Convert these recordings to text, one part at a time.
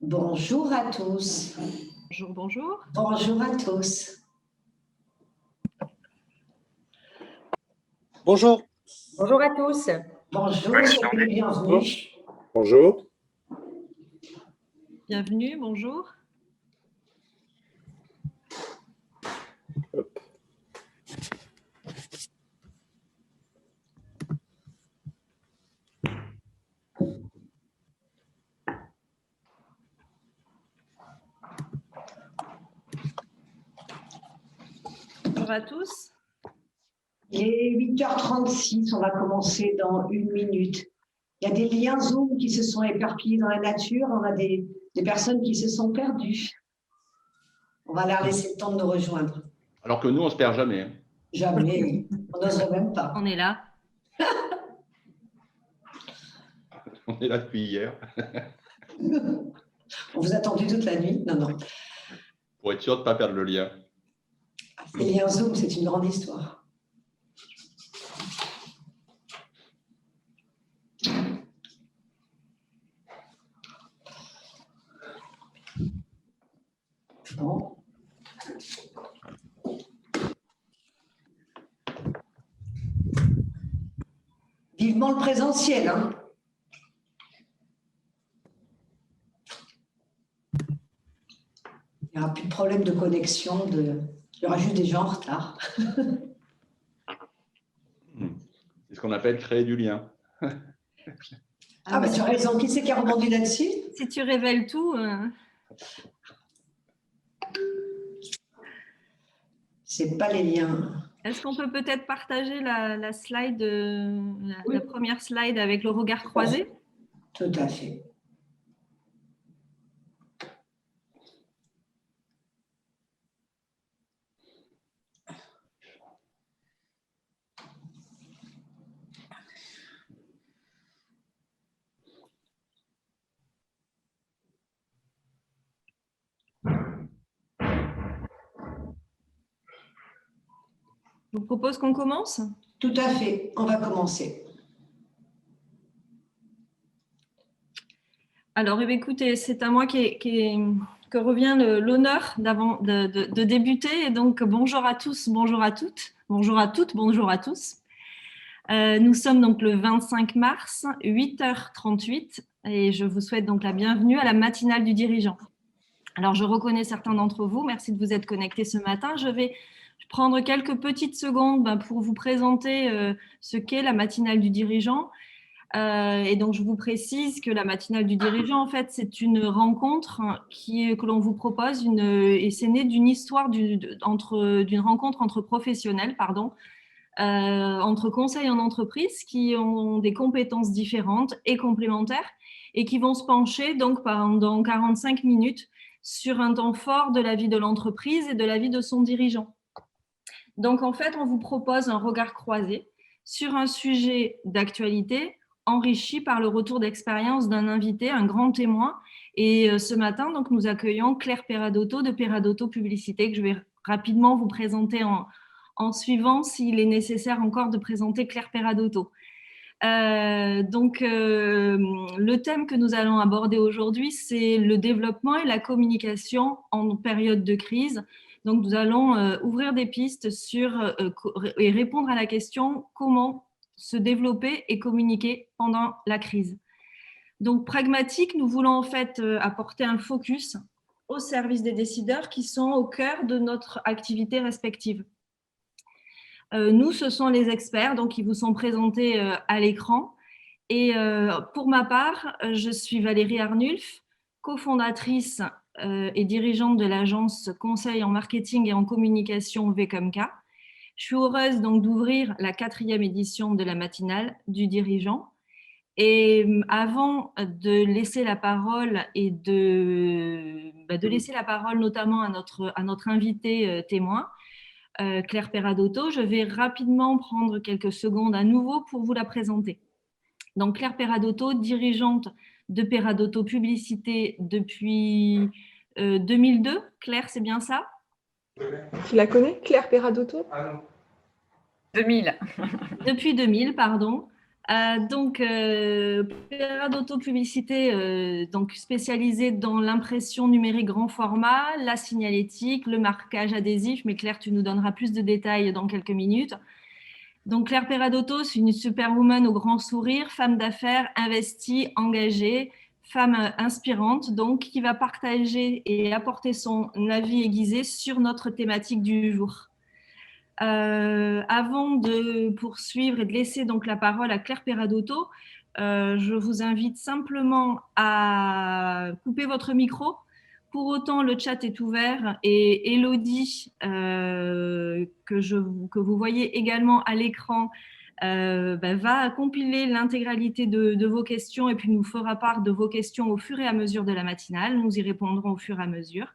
Bonjour à tous. Bonjour, bonjour. Bonjour à tous. Bonjour. Bonjour à tous. Bonjour et bienvenue. Bonjour. Bienvenue, bonjour. Hop. Bonjour à tous. Il est 8h36, on va commencer dans une minute. Il y a des liens Zoom qui se sont éparpillés dans la nature, on a des personnes qui se sont perdues. On va leur laisser le temps de nous rejoindre. Alors que nous, on ne se perd jamais. Hein. Jamais, on n'oserait même pas. On est là. On est là depuis hier. On vous a attendu toute la nuit? Non, non. Pour être sûr de ne pas perdre le lien. Les liens Zoom, c'est une grande histoire. Bon. Vivement le présentiel, hein. Il n'y aura plus de problème de connexion, il y aura juste des gens en retard. C'est ce qu'on appelle créer du lien. Ah bah tu as raison, qui c'est qui a rebondi là-dessus? Si tu révèles tout. C'est pas les liens. Est-ce qu'on peut peut-être partager la slide, la première slide avec le regard croisé? Tout à fait. Je vous propose qu'on commence. Tout à fait, on va commencer. Alors, écoutez, c'est à moi que revient l'honneur de débuter. Et donc, bonjour à tous, bonjour à toutes, bonjour à toutes, bonjour à tous. Nous sommes donc le 25 mars, 8h38, et je vous souhaite donc la bienvenue à la matinale du dirigeant. Alors, je reconnais certains d'entre vous, merci de vous être connectés ce matin. Je vais prendre quelques petites secondes pour vous présenter ce qu'est la matinale du dirigeant. Et donc, je vous précise que la matinale du dirigeant, en fait, c'est une rencontre que l'on vous propose, et c'est né d'une histoire d'une rencontre entre professionnels, entre conseils en entreprise qui ont des compétences différentes et complémentaires et qui vont se pencher donc pendant 45 minutes sur un temps fort de la vie de l'entreprise et de la vie de son dirigeant. Donc, en fait, on vous propose un regard croisé sur un sujet d'actualité enrichi par le retour d'expérience d'un invité, un grand témoin. Et ce matin, donc, nous accueillons Claire Peradotto de Peradotto Publicité, que je vais rapidement vous présenter en suivant s'il est nécessaire encore de présenter Claire Peradotto. Le thème que nous allons aborder aujourd'hui, c'est le développement et la communication en période de crise. Donc, nous allons ouvrir des pistes et répondre à la question comment se développer et communiquer pendant la crise. Donc, pragmatique, nous voulons en fait apporter un focus au service des décideurs qui sont au cœur de notre activité respective. Nous, ce sont les experts donc, qui vous sont présentés à l'écran. Et pour ma part, je suis Valérie Arnulf, cofondatrice et dirigeante de l'agence conseil en marketing et en communication VCOMK. Je suis heureuse donc d'ouvrir la 4e édition de la matinale du dirigeant. Et avant de laisser la parole et de laisser la parole notamment à notre invité témoin, Claire Peradotto, je vais rapidement prendre quelques secondes à nouveau pour vous la présenter. Donc, Claire Peradotto, dirigeante de Peradotto Publicité depuis 2002. Claire, c'est bien ça? Tu la connais, Claire Peradotto? Ah non. 2000. Depuis 2000, pardon. Peradotto Publicité, donc spécialisée dans l'impression numérique grand format, la signalétique, le marquage adhésif, mais Claire, tu nous donneras plus de détails dans quelques minutes. Donc Claire Peradotto, c'est une superwoman au grand sourire, femme d'affaires investie, engagée, femme inspirante, donc qui va partager et apporter son avis aiguisé sur notre thématique du jour. Avant de poursuivre et de laisser donc la parole à Claire Peradotto, je vous invite simplement à couper votre micro. Pour autant, le chat est ouvert et Élodie, que vous voyez également à l'écran, va compiler l'intégralité de vos questions et puis nous fera part de vos questions au fur et à mesure de la matinale. Nous y répondrons au fur et à mesure.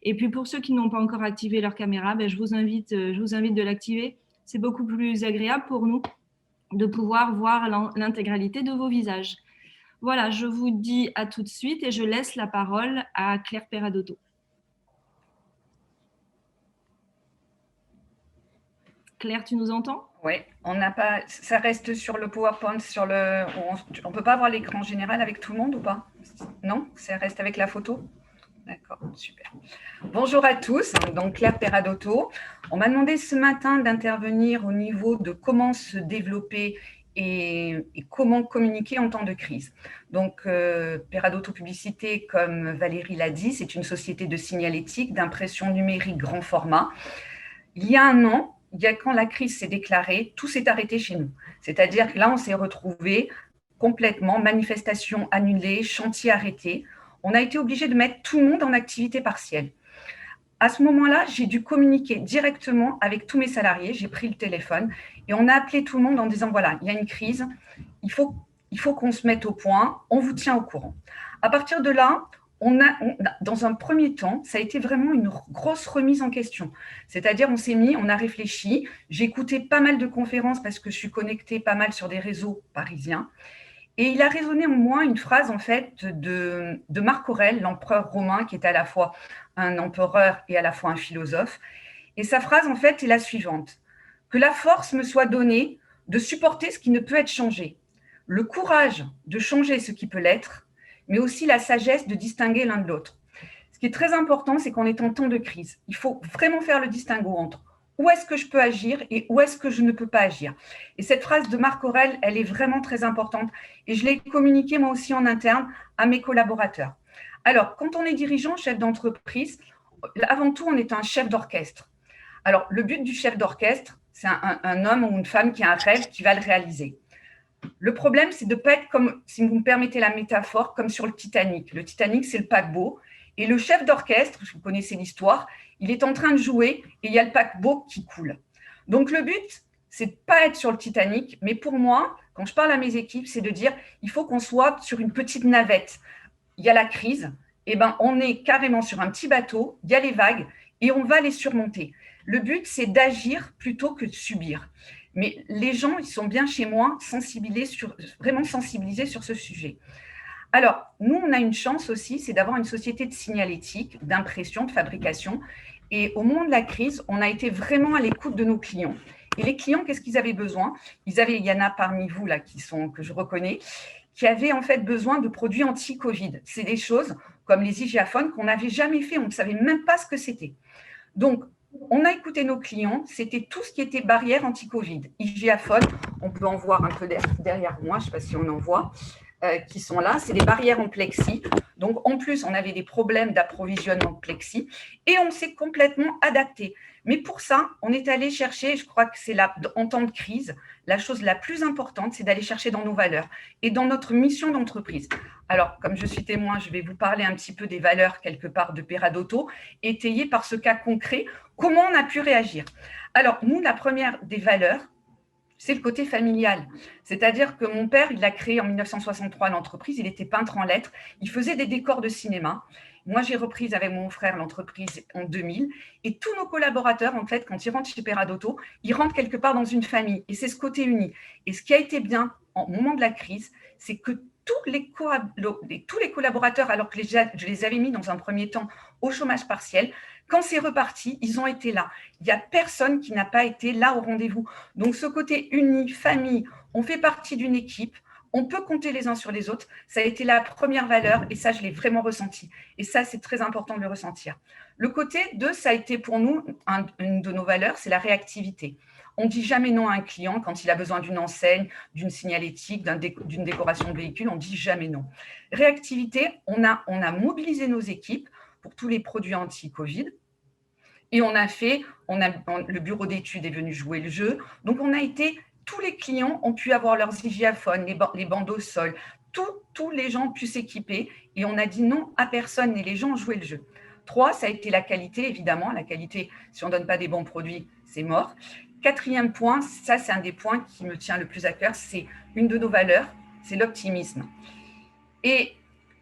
Et puis pour ceux qui n'ont pas encore activé leur caméra, je vous invite de l'activer. C'est beaucoup plus agréable pour nous de pouvoir voir l'intégralité de vos visages. Voilà, je vous dis à tout de suite et je laisse la parole à Claire Peradotto. Claire, tu nous entends? Oui, on n'a pas. Ça reste sur le PowerPoint, on peut pas voir l'écran général avec tout le monde ou pas? Non, ça reste avec la photo? D'accord, super. Bonjour à tous, donc Claire Peradotto. On m'a demandé ce matin d'intervenir au niveau de comment se développer et comment communiquer en temps de crise. Donc, Peradotto Publicité, comme Valérie l'a dit, c'est une société de signalétique, d'impression numérique grand format. Il y a un an, quand la crise s'est déclarée, tout s'est arrêté chez nous. C'est-à-dire que là, on s'est retrouvés complètement, manifestations annulées, chantiers arrêtés. On a été obligé de mettre tout le monde en activité partielle. À ce moment-là, j'ai dû communiquer directement avec tous mes salariés. J'ai pris le téléphone et on a appelé tout le monde en disant, voilà, il y a une crise, il faut qu'on se mette au point, on vous tient au courant. À partir de là, dans un premier temps, ça a été vraiment une grosse remise en question. C'est-à-dire, on a réfléchi, j'ai écouté pas mal de conférences parce que je suis connectée pas mal sur des réseaux parisiens. Et il a résonné en moi une phrase en fait de Marc Aurèle, l'empereur romain, qui était à la fois un empereur et à la fois un philosophe. Et sa phrase en fait est la suivante: que la force me soit donnée de supporter ce qui ne peut être changé, le courage de changer ce qui peut l'être, mais aussi la sagesse de distinguer l'un de l'autre. Ce qui est très important, c'est qu'on est en temps de crise. Il faut vraiment faire le distinguo entre où est-ce que je peux agir et où est-ce que je ne peux pas agir. Et cette phrase de Marc Aurèle, elle est vraiment très importante et je l'ai communiquée moi aussi en interne à mes collaborateurs. Alors, quand on est dirigeant, chef d'entreprise, avant tout, on est un chef d'orchestre. Alors, le but du chef d'orchestre, c'est un homme ou une femme qui a un rêve, qui va le réaliser. Le problème, c'est de ne pas être comme, si vous me permettez la métaphore, comme sur le Titanic. Le Titanic, c'est le paquebot. Et le chef d'orchestre, vous connaissez l'histoire, il est en train de jouer et il y a le paquebot qui coule. Donc, le but, c'est de ne pas être sur le Titanic. Mais pour moi, quand je parle à mes équipes, c'est de dire il faut qu'on soit sur une petite navette. Il y a la crise, et on est carrément sur un petit bateau, il y a les vagues et on va les surmonter. Le but, c'est d'agir plutôt que de subir. Mais les gens, ils sont bien chez moi, vraiment sensibilisés sur ce sujet. Alors, nous, on a une chance aussi, c'est d'avoir une société de signalétique, d'impression, de fabrication. Et au moment de la crise, on a été vraiment à l'écoute de nos clients. Et les clients, qu'est-ce qu'ils avaient besoin? Il y en a parmi vous là que je reconnais, qui avaient en fait besoin de produits anti-Covid. C'est des choses comme les hygiaphones qu'on n'avait jamais fait, on ne savait même pas ce que c'était. Donc, on a écouté nos clients, c'était tout ce qui était barrière anti-Covid. Hygiaphone, on peut en voir un peu derrière moi, je ne sais pas si on en voit, qui sont là, c'est des barrières en plexi. Donc, en plus, on avait des problèmes d'approvisionnement de plexi et on s'est complètement adapté. Mais pour ça, on est allé chercher, je crois que c'est là, en temps de crise, la chose la plus importante, c'est d'aller chercher dans nos valeurs et dans notre mission d'entreprise. Alors, comme je suis témoin, je vais vous parler un petit peu des valeurs quelque part de Peradotto, étayées par ce cas concret, comment on a pu réagir. Alors, nous, la première des valeurs, c'est le côté familial. C'est-à-dire que mon père, il a créé en 1963 l'entreprise, il était peintre en lettres, il faisait des décors de cinéma. Moi, j'ai repris avec mon frère l'entreprise en 2000 et tous nos collaborateurs, en fait, quand ils rentrent chez Peradotto, ils rentrent quelque part dans une famille et c'est ce côté uni. Et ce qui a été bien au moment de la crise, c'est que tous les collaborateurs, alors que je les avais mis dans un premier temps au chômage partiel, quand c'est reparti, ils ont été là. Il n'y a personne qui n'a pas été là au rendez-vous. Donc, ce côté uni, famille, On fait partie d'une équipe. On peut compter les uns sur les autres. Ça a été la première valeur et ça, je l'ai vraiment ressenti. Et ça, c'est très important de le ressentir. Le côté 2, ça a été pour nous une de nos valeurs, c'est la réactivité. On ne dit jamais non à un client quand il a besoin d'une enseigne, d'une signalétique, d'une décoration de véhicule. On ne dit jamais non. Réactivité, on a mobilisé nos équipes pour tous les produits anti-Covid. Et le bureau d'études est venu jouer le jeu. Donc, tous les clients ont pu avoir leurs hygiaphones, les bandes au sol. Tous les gens ont pu s'équiper et on a dit non à personne et les gens ont joué le jeu. 3, ça a été la qualité, évidemment. La qualité, si on ne donne pas des bons produits, c'est mort. 4e point, ça c'est un des points qui me tient le plus à cœur, c'est une de nos valeurs, c'est l'optimisme. Et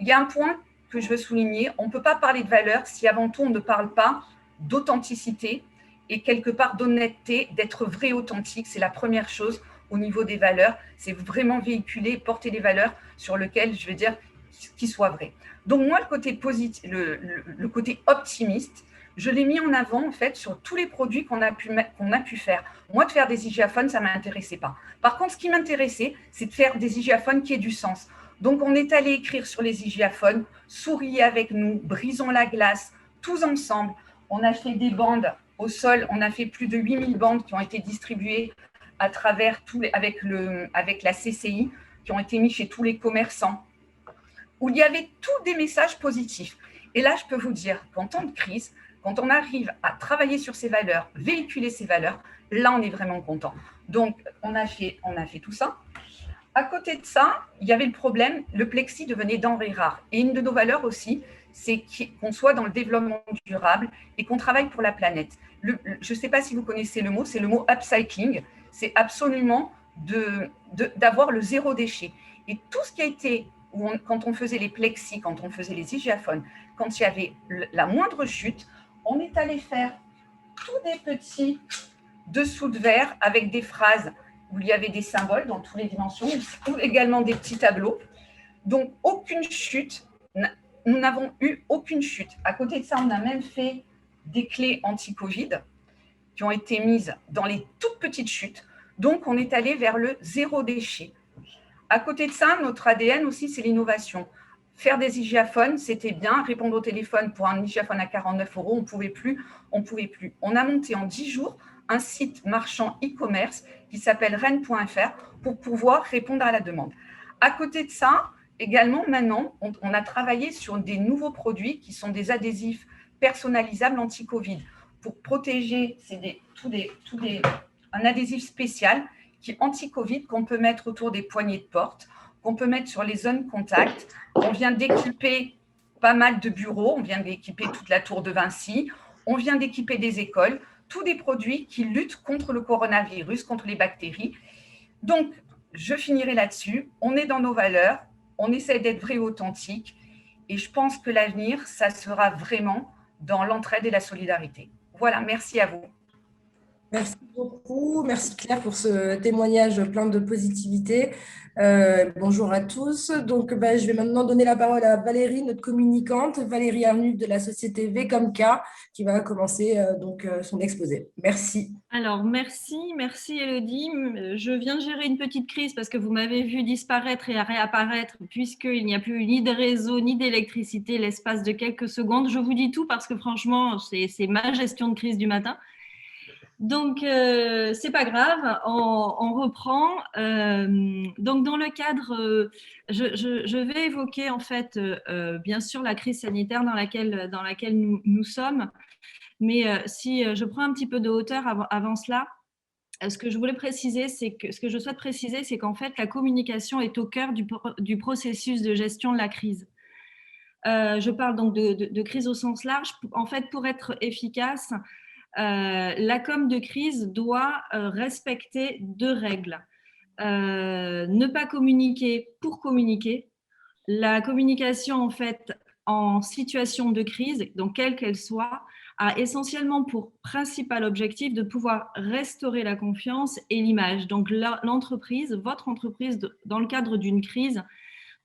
il y a un point que je veux souligner, on ne peut pas parler de valeurs si avant tout on ne parle pas d'authenticité et quelque part d'honnêteté, d'être vrai, authentique. C'est la première chose au niveau des valeurs, c'est vraiment véhiculer, porter des valeurs sur lesquelles, je veux dire, qui soient vraies. Donc moi, le côté positif, le côté optimiste, je l'ai mis en avant en fait sur tous les produits qu'on a pu faire. Moi, de faire des hygiaphones, ça ne m'intéressait pas. Par contre, ce qui m'intéressait, c'est de faire des hygiaphones qui aient du sens. Donc, on est allé écrire sur les hygiaphones, souriez avec nous, brisons la glace, tous ensemble. On a fait des bandes au sol, on a fait plus de 8000 bandes qui ont été distribuées à travers avec la CCI, qui ont été mis chez tous les commerçants, où il y avait tous des messages positifs. Et là, je peux vous dire qu'en temps de crise, quand on arrive à travailler sur ces valeurs, véhiculer ces valeurs, là, on est vraiment content. Donc, on a fait tout ça. À côté de ça, il y avait le problème, le plexi devenait denrée rare. Et une de nos valeurs aussi, c'est qu'on soit dans le développement durable et qu'on travaille pour la planète. Je ne sais pas si vous connaissez le mot, c'est le mot upcycling. C'est absolument d'avoir le zéro déchet. Et tout ce qui a été, quand on faisait les plexis, quand on faisait les hygiaphones, quand il y avait la moindre chute, on est allé faire tous des petits dessous de verre avec des phrases où il y avait des symboles dans toutes les dimensions, ou également des petits tableaux. Donc, aucune chute. Nous n'avons eu aucune chute. À côté de ça, on a même fait des clés anti-Covid qui ont été mises dans les toutes petites chutes. Donc, on est allé vers le zéro déchet. À côté de ça, notre ADN aussi, c'est l'innovation. Faire des hygiaphones, c'était bien. Répondre au téléphone pour un hygiaphone à 49 €, on ne pouvait plus. On a monté en 10 jours un site marchand e-commerce qui s'appelle rennes.fr pour pouvoir répondre à la demande. À côté de ça, également, maintenant, on a travaillé sur des nouveaux produits qui sont des adhésifs personnalisables anti-Covid pour protéger, un adhésif spécial qui est anti-Covid qu'on peut mettre autour des poignées de porte, qu'on peut mettre sur les zones contact. On vient d'équiper pas mal de bureaux, on vient d'équiper toute la tour de Vinci, on vient d'équiper des écoles, tous des produits qui luttent contre le coronavirus, contre les bactéries. Donc, je finirai là-dessus. On est dans nos valeurs, on essaie d'être vrai et authentique. Et je pense que l'avenir, ça sera vraiment dans l'entraide et la solidarité. Voilà, merci à vous. Merci beaucoup. Merci Claire pour ce témoignage plein de positivité. Bonjour à tous. Donc, je vais maintenant donner la parole à Valérie, notre communicante, Valérie Arnuc de la société Vcomk, qui va commencer son exposé. Merci. Alors, merci Élodie. Je viens de gérer une petite crise parce que vous m'avez vu disparaître et réapparaître puisqu'il n'y a plus ni de réseau ni d'électricité l'espace de quelques secondes. Je vous dis tout parce que franchement, c'est ma gestion de crise du matin. Donc, c'est pas grave, on reprend. Donc, dans le cadre, je vais évoquer en fait, bien sûr, la crise sanitaire dans laquelle nous sommes. Mais si je prends un petit peu de hauteur avant cela, ce que je souhaite préciser, c'est qu'en fait, la communication est au cœur du processus de gestion de la crise. Je parle donc de crise au sens large. En fait, pour être efficace, la com de crise doit respecter 2 règles. Ne pas communiquer pour communiquer. La communication, en fait, en situation de crise, donc quelle qu'elle soit, a essentiellement pour principal objectif de pouvoir restaurer la confiance et l'image. Donc, l'entreprise, votre entreprise, dans le cadre d'une crise,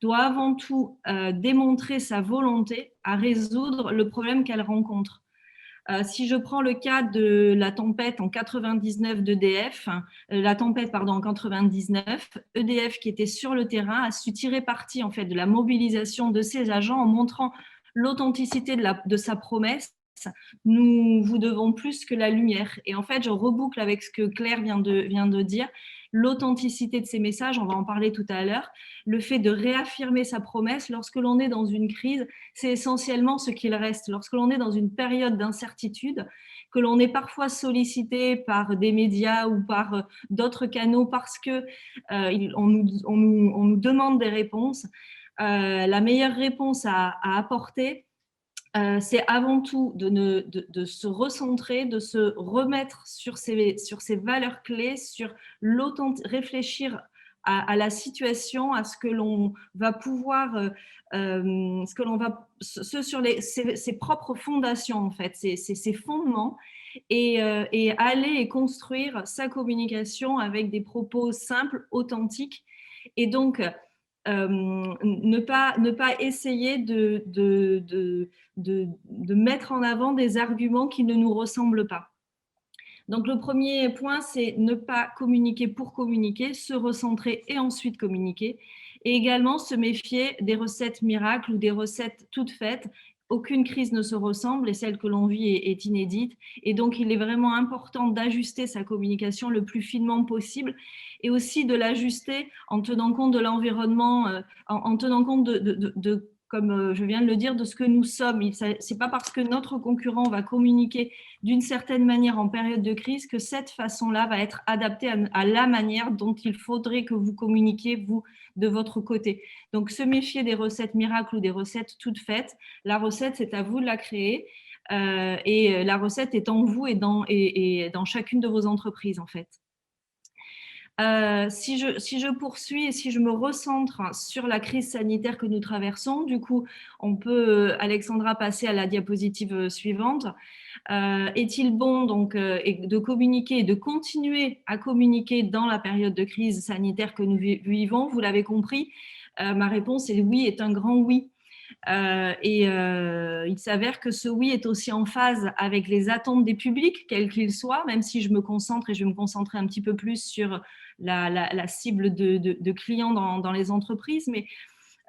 doit avant tout démontrer sa volonté à résoudre le problème qu'elle rencontre. Si je prends le cas de la tempête en 99 d'EDF, la tempête pardon en 99, EDF qui était sur le terrain a su tirer parti en fait de la mobilisation de ses agents en montrant l'authenticité de sa promesse. Nous vous devons plus que la lumière. Et en fait, je reboucle avec ce que Claire vient de dire. L'authenticité de ces messages, on va en parler tout à l'heure, le fait de réaffirmer sa promesse lorsque l'on est dans une crise, c'est essentiellement ce qu'il reste. Lorsque l'on est dans une période d'incertitude, que l'on est parfois sollicité par des médias ou par d'autres canaux parce que on nous demande des réponses, la meilleure réponse à apporter, c'est avant tout de se recentrer, de se remettre sur ces valeurs clés, sur réfléchir à la situation, à ce que l'on va pouvoir, sur ses propres fondations en fait, ses fondements, et aller et construire sa communication avec des propos simples, authentiques, et donc ne pas essayer de mettre en avant des arguments qui ne nous ressemblent pas. Donc, le premier point, c'est ne pas communiquer pour communiquer, se recentrer et ensuite communiquer. Et également, se méfier des recettes miracles ou des recettes toutes faites. Aucune crise ne se ressemble et celle que l'on vit est inédite. Et donc, il est vraiment important d'ajuster sa communication le plus finement possible et aussi de l'ajuster en tenant compte de l'environnement, en tenant compte comme je viens de le dire, de ce que nous sommes. Ce n'est pas parce que notre concurrent va communiquer d'une certaine manière en période de crise que cette façon-là va être adaptée à la manière dont il faudrait que vous communiquiez, vous, de votre côté. Donc, se méfier des recettes miracles ou des recettes toutes faites. La recette, c'est à vous de la créer. Et la recette est en vous et dans chacune de vos entreprises, en fait. Si je poursuis et si je me recentre sur la crise sanitaire que nous traversons, du coup, on peut, Alexandra, passer à la diapositive suivante. Est-il bon donc de communiquer et de continuer à communiquer dans la période de crise sanitaire que nous vivons? Vous l'avez compris, ma réponse est oui, est un grand oui. Il s'avère que ce oui est aussi en phase avec les attentes des publics, quels qu'ils soient, même si je me concentre et je vais me concentrer un petit peu plus sur la cible de clients dans les entreprises, mais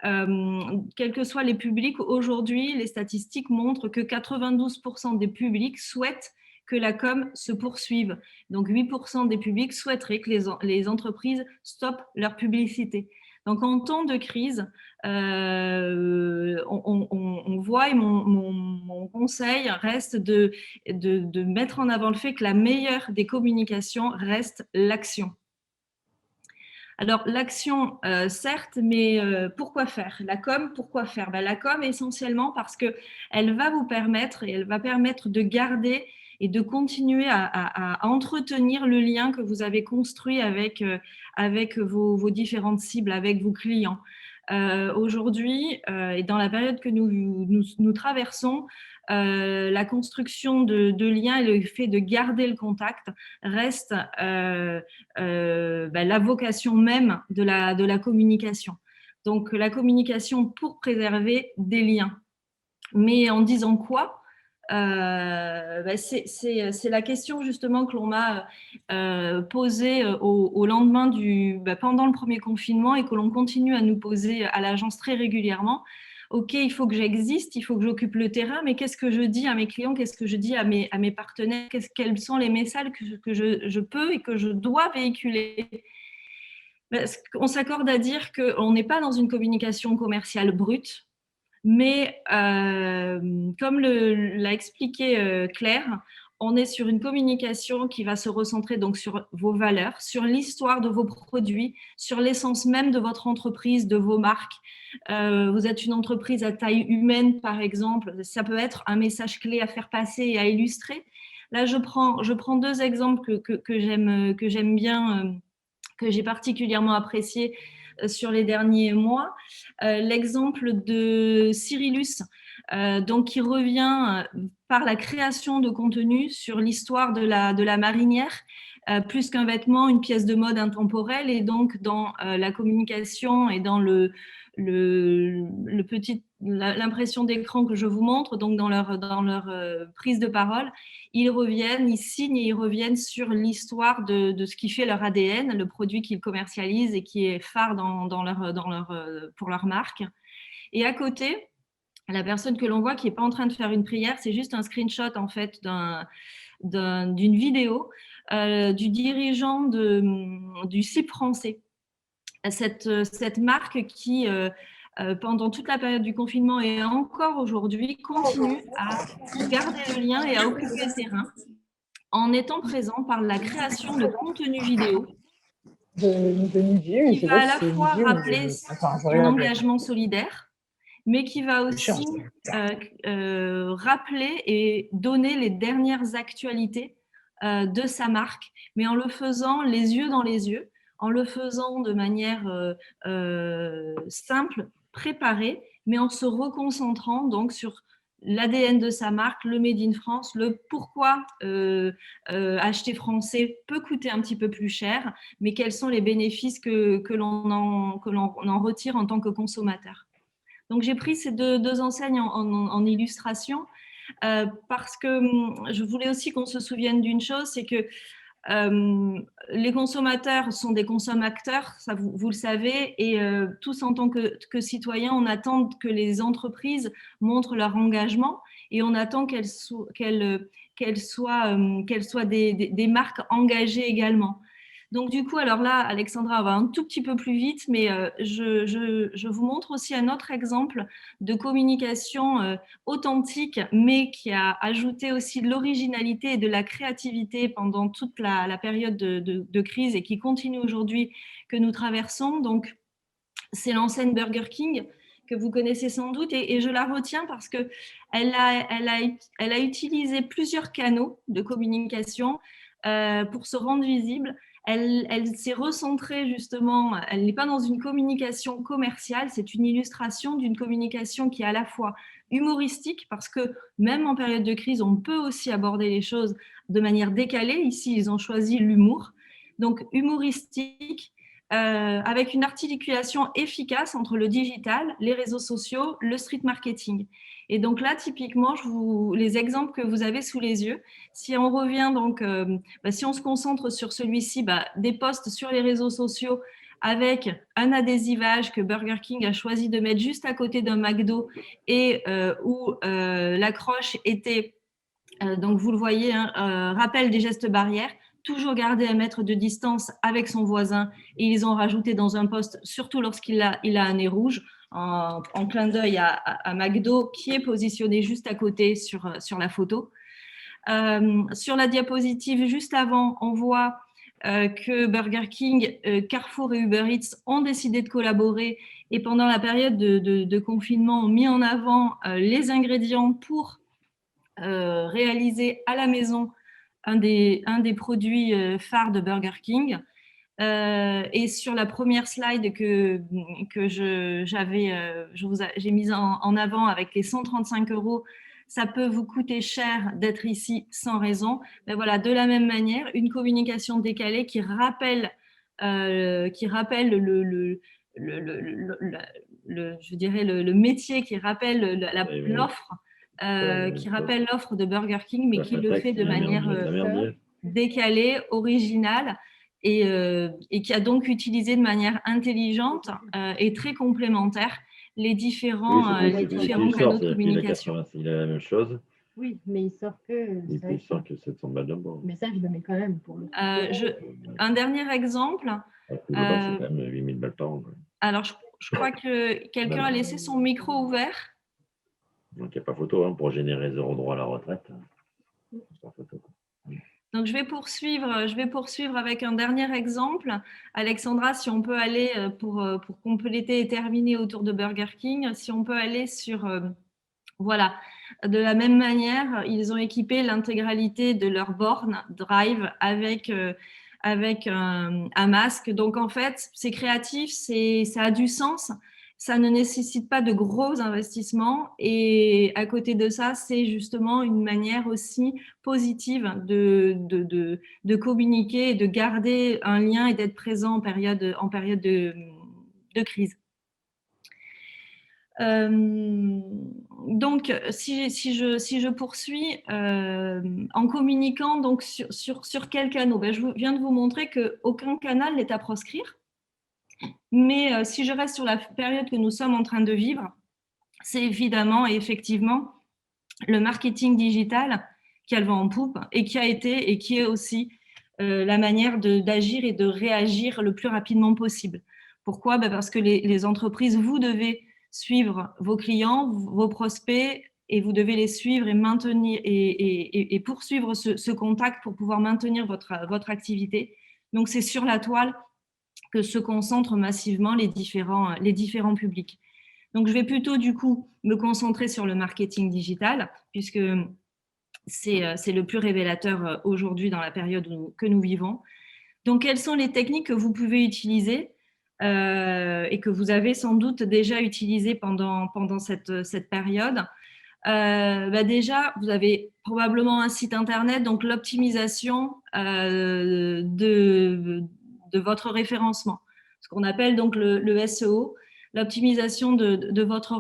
quels que soient les publics, aujourd'hui, les statistiques montrent que 92% des publics souhaitent que la com se poursuive. Donc 8% des publics souhaiteraient que les entreprises stoppent leur publicité. Donc en temps de crise, on voit, et mon conseil reste de mettre en avant le fait que la meilleure des communications reste l'action. Alors, l'action, certes, mais pourquoi faire? La com, pourquoi faire? La com, essentiellement parce qu'elle va vous permettre, et elle va permettre de garder et de continuer à entretenir le lien que vous avez construit avec vos différentes cibles, avec vos clients. Aujourd'hui, et dans la période que nous traversons, la construction de liens et le fait de garder le contact reste la vocation même de la communication. Donc, la communication pour préserver des liens. Mais en disant quoi? C'est la question justement que l'on m'a posée au lendemain pendant le premier confinement et que l'on continue à nous poser à l'agence très régulièrement. Ok, il faut que j'existe, il faut que j'occupe le terrain, mais qu'est-ce que je dis à mes clients, qu'est-ce que je dis à mes partenaires, quels sont les messages que je peux et que je dois véhiculer? On s'accorde à dire qu'on n'est pas dans une communication commerciale brute, mais comme l'a expliqué Claire, on est sur une communication qui va se recentrer donc sur vos valeurs, sur l'histoire de vos produits, sur l'essence même de votre entreprise, de vos marques. Vous êtes une entreprise à taille humaine, par exemple, ça peut être un message clé à faire passer et à illustrer. Là, je prends deux exemples que j'aime bien, que j'ai particulièrement apprécié sur les derniers mois. L'exemple de Cyrillus, donc qui revient par la création de contenu sur l'histoire de la marinière, plus qu'un vêtement, une pièce de mode intemporelle, et donc dans la communication et dans le petit l'impression d'écran que je vous montre, donc dans leur prise de parole, ils signent et ils reviennent sur l'histoire de ce qui fait leur ADN, le produit qu'ils commercialisent et qui est phare pour leur marque. Et à côté, la personne que l'on voit qui n'est pas en train de faire une prière, c'est juste un screenshot en fait d'une vidéo du dirigeant du CIP français. Cette marque qui, pendant toute la période du confinement et encore aujourd'hui, continue à garder le lien et à occuper le terrain en étant présent par la création de contenu vidéo qui va à la fois rappeler son engagement solidaire, mais qui va aussi rappeler et donner les dernières actualités de sa marque, mais en le faisant les yeux dans les yeux, en le faisant de manière simple, préparée, mais en se reconcentrant donc sur l'ADN de sa marque, le Made in France, le pourquoi acheter français peut coûter un petit peu plus cher, mais quels sont les bénéfices que l'on en retire en tant que consommateur. Donc, j'ai pris ces deux enseignes en illustration parce que je voulais aussi qu'on se souvienne d'une chose, c'est que les consommateurs sont des consommateurs, ça vous le savez, et tous en tant que citoyens, on attend que les entreprises montrent leur engagement et on attend qu'elles soient des marques engagées également. Donc du coup, alors là, Alexandra va un tout petit peu plus vite, mais je vous montre aussi un autre exemple de communication authentique, mais qui a ajouté aussi de l'originalité et de la créativité pendant toute la période de crise et qui continue aujourd'hui que nous traversons. Donc, c'est l'enseigne Burger King que vous connaissez sans doute et je la retiens parce qu'elle a utilisé plusieurs canaux de communication pour se rendre visible. Elle s'est recentrée justement, elle n'est pas dans une communication commerciale, c'est une illustration d'une communication qui est à la fois humoristique, parce que même en période de crise, on peut aussi aborder les choses de manière décalée. Ici, ils ont choisi l'humour. Donc, humoristique, avec une articulation efficace entre le digital, les réseaux sociaux, le street marketing. Et donc là, typiquement, les exemples que vous avez sous les yeux, si on revient donc, si on se concentre sur celui-ci, des posts sur les réseaux sociaux avec un adhésivage que Burger King a choisi de mettre juste à côté d'un McDo et où l'accroche était, donc vous le voyez, rappel des gestes barrières, toujours garder 1 mètre de distance avec son voisin, et ils ont rajouté dans un post, surtout lorsqu'il a un nez rouge, en clin d'œil à McDo qui est positionné juste à côté sur la photo. Sur la diapositive juste avant, on voit que Burger King, Carrefour et Uber Eats ont décidé de collaborer et pendant la période de confinement ont mis en avant les ingrédients pour réaliser à la maison un des produits phares de Burger King. Et sur la première slide que j'ai mise en avant avec les 135 €, ça peut vous coûter cher d'être ici sans raison. Mais voilà, de la même manière, une communication décalée qui rappelle le métier, qui rappelle l'offre. Qui rappelle l'offre de Burger King, mais qui le fait de manière décalée, originale, et qui a donc utilisé de manière intelligente et très complémentaire les différents canaux de communication. Il a la même chose. Oui, mais il sort que. Il sort que 700 balles d'abord. Mais ça, je le mets quand même pour le. Un dernier exemple. C'est quand même 8000 balles par an. Alors, je crois que quelqu'un a laissé son micro ouvert. Donc, il n'y a pas photo pour générer 0 droit à la retraite. Pas photo. Donc, je vais poursuivre avec un dernier exemple. Alexandra, si on peut aller, pour compléter et terminer autour de Burger King, si on peut aller sur… voilà, de la même manière, ils ont équipé l'intégralité de leur borne Drive avec un masque. Donc, en fait, c'est créatif, ça a du sens. Ça ne nécessite pas de gros investissements et à côté de ça, c'est justement une manière aussi positive de communiquer et de garder un lien et d'être présent en période de crise. Donc, si je poursuis en communiquant donc sur quels canaux, ben, je viens de vous montrer qu'aucun canal n'est à proscrire. Mais si je reste sur la période que nous sommes en train de vivre, c'est évidemment et effectivement le marketing digital qui a le vent en poupe et qui a été et qui est aussi la manière d'agir et de réagir le plus rapidement possible. Pourquoi? Ben parce que les entreprises, vous devez suivre vos clients, vos prospects, et vous devez les suivre et maintenir et poursuivre ce contact pour pouvoir maintenir votre activité. Donc, c'est sur la toile que se concentrent massivement les différents publics. Donc, je vais plutôt, du coup, me concentrer sur le marketing digital, puisque c'est le plus révélateur aujourd'hui dans la période que nous vivons. Donc, quelles sont les techniques que vous pouvez utiliser et que vous avez sans doute déjà utilisées pendant cette période? Déjà, vous avez probablement un site internet, donc l'optimisation de votre référencement, ce qu'on appelle donc le SEO, l'optimisation de votre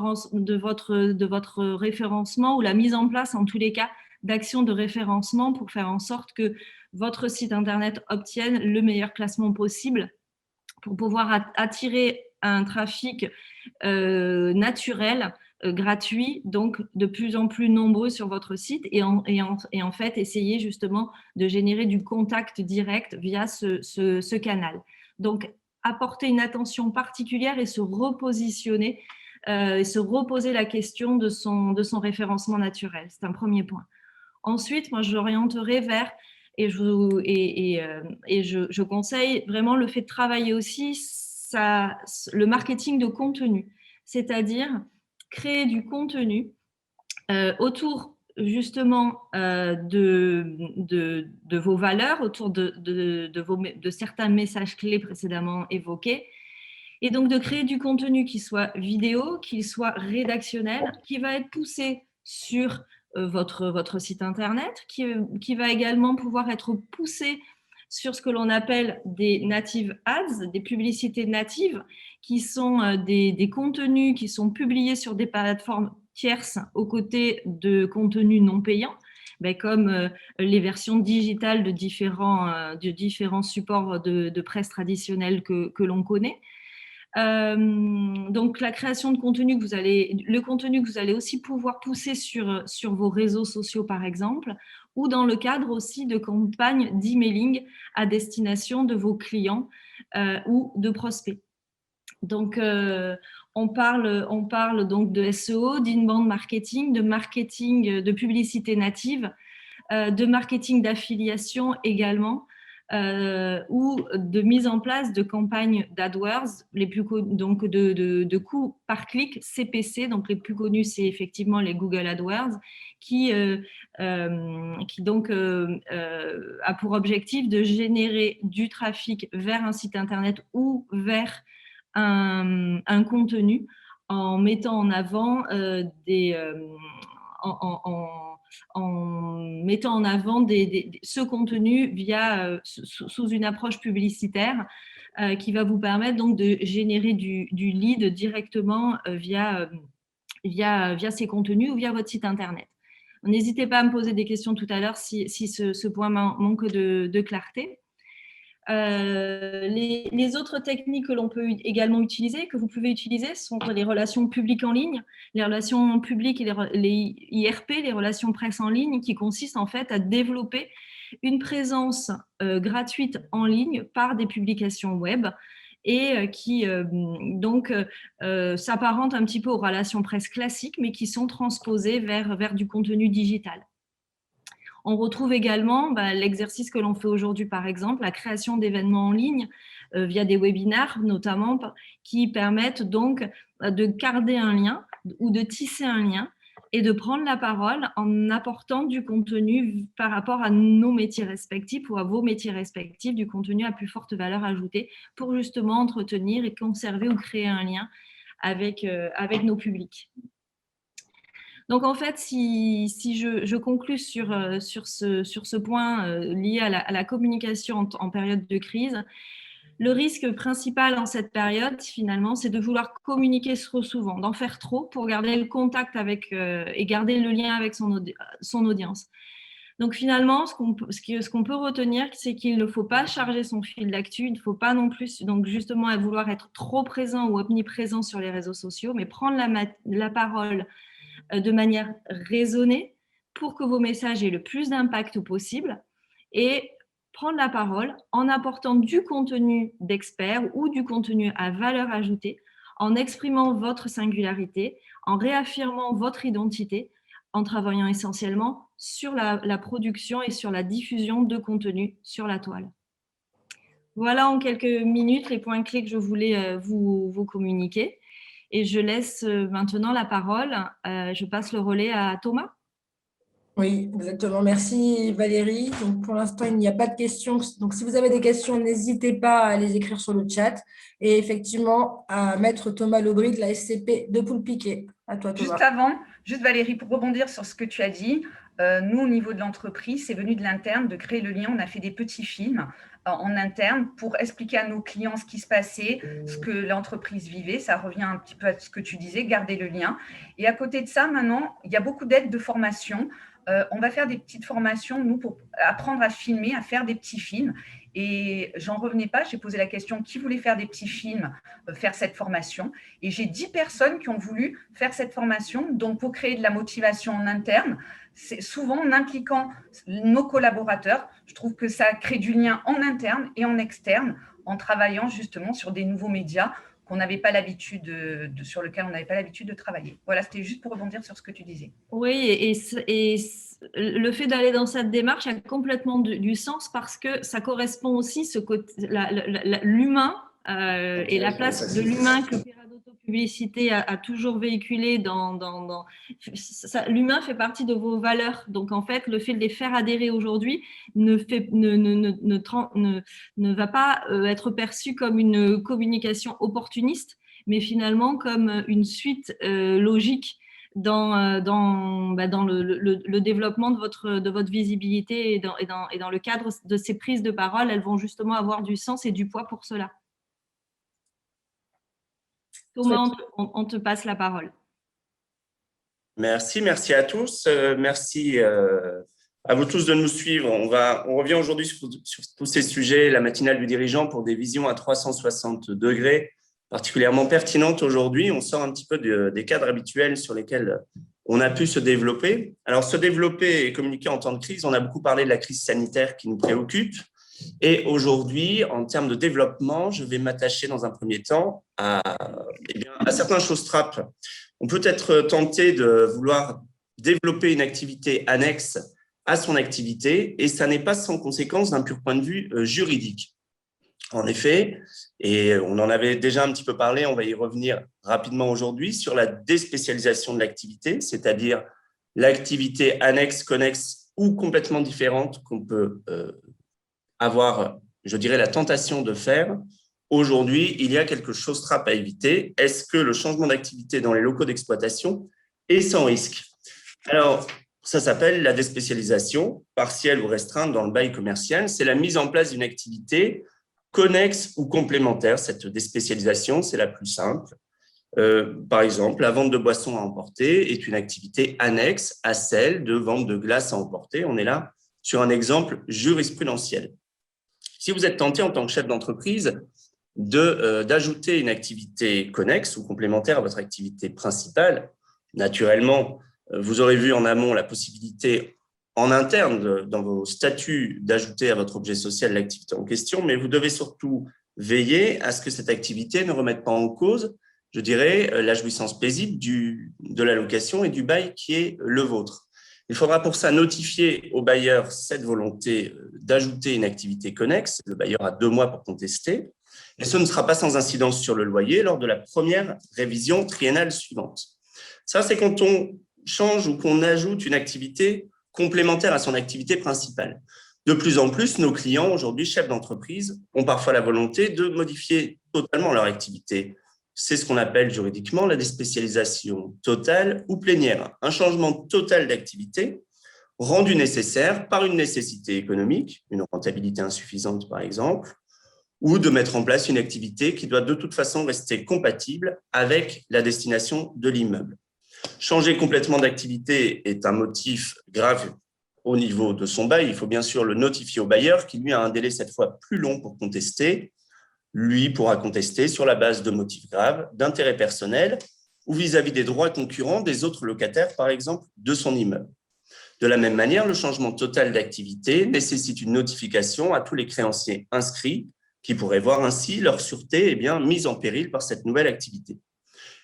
référencement ou la mise en place, en tous les cas, d'actions de référencement pour faire en sorte que votre site internet obtienne le meilleur classement possible pour pouvoir attirer un trafic naturel, gratuit, donc de plus en plus nombreux sur votre site et en fait essayer justement de générer du contact direct via ce canal. Donc apporter une attention particulière et se repositionner et se reposer la question de son référencement naturel. C'est un premier point. Ensuite, moi, je l'orienterai vers, et je conseille vraiment le fait de travailler aussi le marketing de contenu, c'est-à-dire créer du contenu autour justement de vos valeurs, autour de certains messages clés précédemment évoqués, et donc de créer du contenu qui soit vidéo, qui soit rédactionnel, qui va être poussé sur votre site internet, qui va également pouvoir être poussé sur ce que l'on appelle des native ads, des publicités natives, qui sont des contenus qui sont publiés sur des plateformes tierces aux côtés de contenus non payants, comme les versions digitales de différents supports de presse traditionnels que l'on connaît. Donc la création de contenu le contenu que vous allez aussi pouvoir pousser sur vos réseaux sociaux par exemple, ou dans le cadre aussi de campagnes d'emailing à destination de vos clients ou de prospects. Donc on parle donc de SEO, d'inbound marketing, de publicité native, de marketing d'affiliation également, ou de mise en place de campagnes d'AdWords, donc de coûts par clic, CPC. Donc les plus connus, c'est effectivement les Google AdWords, qui donc a pour objectif de générer du trafic vers un site internet ou vers un contenu en mettant en avant en mettant en avant ce contenu sous une approche publicitaire qui va vous permettre donc de générer du lead directement via ces contenus ou via votre site internet. N'hésitez pas à me poser des questions tout à l'heure si ce point manque de clarté. Les autres techniques que l'on peut également utiliser, que vous pouvez utiliser, sont les relations publiques en ligne, les relations publiques et les IRP, les relations presse en ligne, qui consistent en fait à développer une présence gratuite en ligne par des publications web et qui donc s'apparentent un petit peu aux relations presse classiques, mais qui sont transposées vers du contenu digital. On retrouve également l'exercice que l'on fait aujourd'hui, par exemple, la création d'événements en ligne via des webinaires notamment, qui permettent donc de garder un lien ou de tisser un lien et de prendre la parole en apportant du contenu par rapport à nos métiers respectifs ou à vos métiers respectifs, du contenu à plus forte valeur ajoutée pour justement entretenir et conserver ou créer un lien avec nos publics. Donc, en fait, si je conclus sur ce point lié à la communication en période de crise, Le risque principal en cette période, finalement, c'est de vouloir communiquer trop souvent, d'en faire trop pour garder le contact avec et garder le lien avec son audience. Donc finalement, ce qu'on peut retenir, c'est qu'il ne faut pas charger son fil d'actu, il ne faut pas non plus, donc justement, vouloir être trop présent ou omniprésent sur les réseaux sociaux, mais prendre la parole de manière raisonnée pour que vos messages aient le plus d'impact possible et prendre la parole en apportant du contenu d'experts ou du contenu à valeur ajoutée, en exprimant votre singularité, en réaffirmant votre identité, en travaillant essentiellement sur la production et sur la diffusion de contenu sur la toile. Voilà en quelques minutes les points clés que je voulais vous communiquer. Et je laisse maintenant la parole, je passe le relais à Thomas. Oui, exactement. Merci Valérie. Donc, pour l'instant, il n'y a pas de questions. Donc, si vous avez des questions, n'hésitez pas à les écrire sur le chat. Et effectivement, à Maître Thomas Lobry de la SCP de Poulpiquet. À toi, Thomas. Juste Valérie, pour rebondir sur ce que tu as dit, nous, au niveau de l'entreprise, c'est venu de l'interne de créer le lien. On a fait des petits films en interne pour expliquer à nos clients ce qui se passait, ce que l'entreprise vivait. Ça revient un petit peu à ce que tu disais, garder le lien. Et à côté de ça, maintenant, il y a beaucoup d'aides de formation. On va faire des petites formations, nous, pour apprendre à filmer, à faire des petits films. Et j'en revenais pas, j'ai posé la question qui voulait faire des petits films, faire cette formation. Et j'ai 10 personnes qui ont voulu faire cette formation. Donc, pour créer de la motivation en interne, c'est souvent en impliquant nos collaborateurs. Je trouve que ça crée du lien en interne et en externe, en travaillant justement sur des nouveaux médias qu'on n'avait pas l'habitude sur lequel on n'avait pas l'habitude de travailler. Voilà, c'était juste pour rebondir sur ce que tu disais. Oui, et le fait d'aller dans cette démarche a complètement du sens parce que ça correspond aussi l'humain et la place de l'humain que Peradotto Publicité a toujours véhiculé l'humain fait partie de vos valeurs. Donc en fait, le fait de les faire adhérer aujourd'hui ne va pas être perçu comme une communication opportuniste, mais finalement comme une suite logique dans le développement de votre visibilité et dans le cadre de ces prises de parole, elles vont justement avoir du sens et du poids pour cela. Thomas, on te passe la parole. Merci à tous. Merci à vous tous de nous suivre. On revient aujourd'hui sur tous ces sujets, la matinale du dirigeant pour des visions à 360 degrés, particulièrement pertinentes aujourd'hui. On sort un petit peu des cadres habituels sur lesquels on a pu se développer. Alors, se développer et communiquer en temps de crise, on a beaucoup parlé de la crise sanitaire qui nous préoccupe. Et aujourd'hui, en termes de développement, je vais m'attacher dans un premier temps à certains choses-trappes. On peut être tenté de vouloir développer une activité annexe à son activité et ça n'est pas sans conséquence d'un pur point de vue juridique. En effet, et on en avait déjà un petit peu parlé, on va y revenir rapidement aujourd'hui, sur la déspécialisation de l'activité, c'est-à-dire l'activité annexe, connexe ou complètement différente qu'on peut avoir, je dirais, la tentation de faire. Aujourd'hui, il y a quelque chose trappe à éviter. Est-ce que le changement d'activité dans les locaux d'exploitation est sans risque? Alors, ça s'appelle la déspécialisation, partielle ou restreinte dans le bail commercial. C'est la mise en place d'une activité connexe ou complémentaire. Cette déspécialisation, c'est la plus simple. Par exemple, la vente de boissons à emporter est une activité annexe à celle de vente de glace à emporter. On est là sur un exemple jurisprudentiel. Si vous êtes tenté en tant que chef d'entreprise d'ajouter une activité connexe ou complémentaire à votre activité principale, naturellement, vous aurez vu en amont la possibilité en interne dans vos statuts d'ajouter à votre objet social l'activité en question, mais vous devez surtout veiller à ce que cette activité ne remette pas en cause, je dirais, la jouissance paisible de la location et du bail qui est le vôtre. Il faudra pour ça notifier au bailleur cette volonté d'ajouter une activité connexe. Le bailleur a 2 mois pour contester. Et ce ne sera pas sans incidence sur le loyer lors de la première révision triennale suivante. Ça, c'est quand on change ou qu'on ajoute une activité complémentaire à son activité principale. De plus en plus, nos clients, aujourd'hui chefs d'entreprise, ont parfois la volonté de modifier totalement leur activité. C'est ce qu'on appelle juridiquement la déspécialisation totale ou plénière, un changement total d'activité rendu nécessaire par une nécessité économique, une rentabilité insuffisante par exemple, ou de mettre en place une activité qui doit de toute façon rester compatible avec la destination de l'immeuble. Changer complètement d'activité est un motif grave au niveau de son bail. Il faut bien sûr le notifier au bailleur qui, lui, a un délai cette fois plus long pour contester. Lui pourra contester sur la base de motifs graves, d'intérêts personnels ou vis-à-vis des droits concurrents des autres locataires, par exemple, de son immeuble. De la même manière, le changement total d'activité nécessite une notification à tous les créanciers inscrits qui pourraient voir ainsi leur sûreté mise en péril par cette nouvelle activité.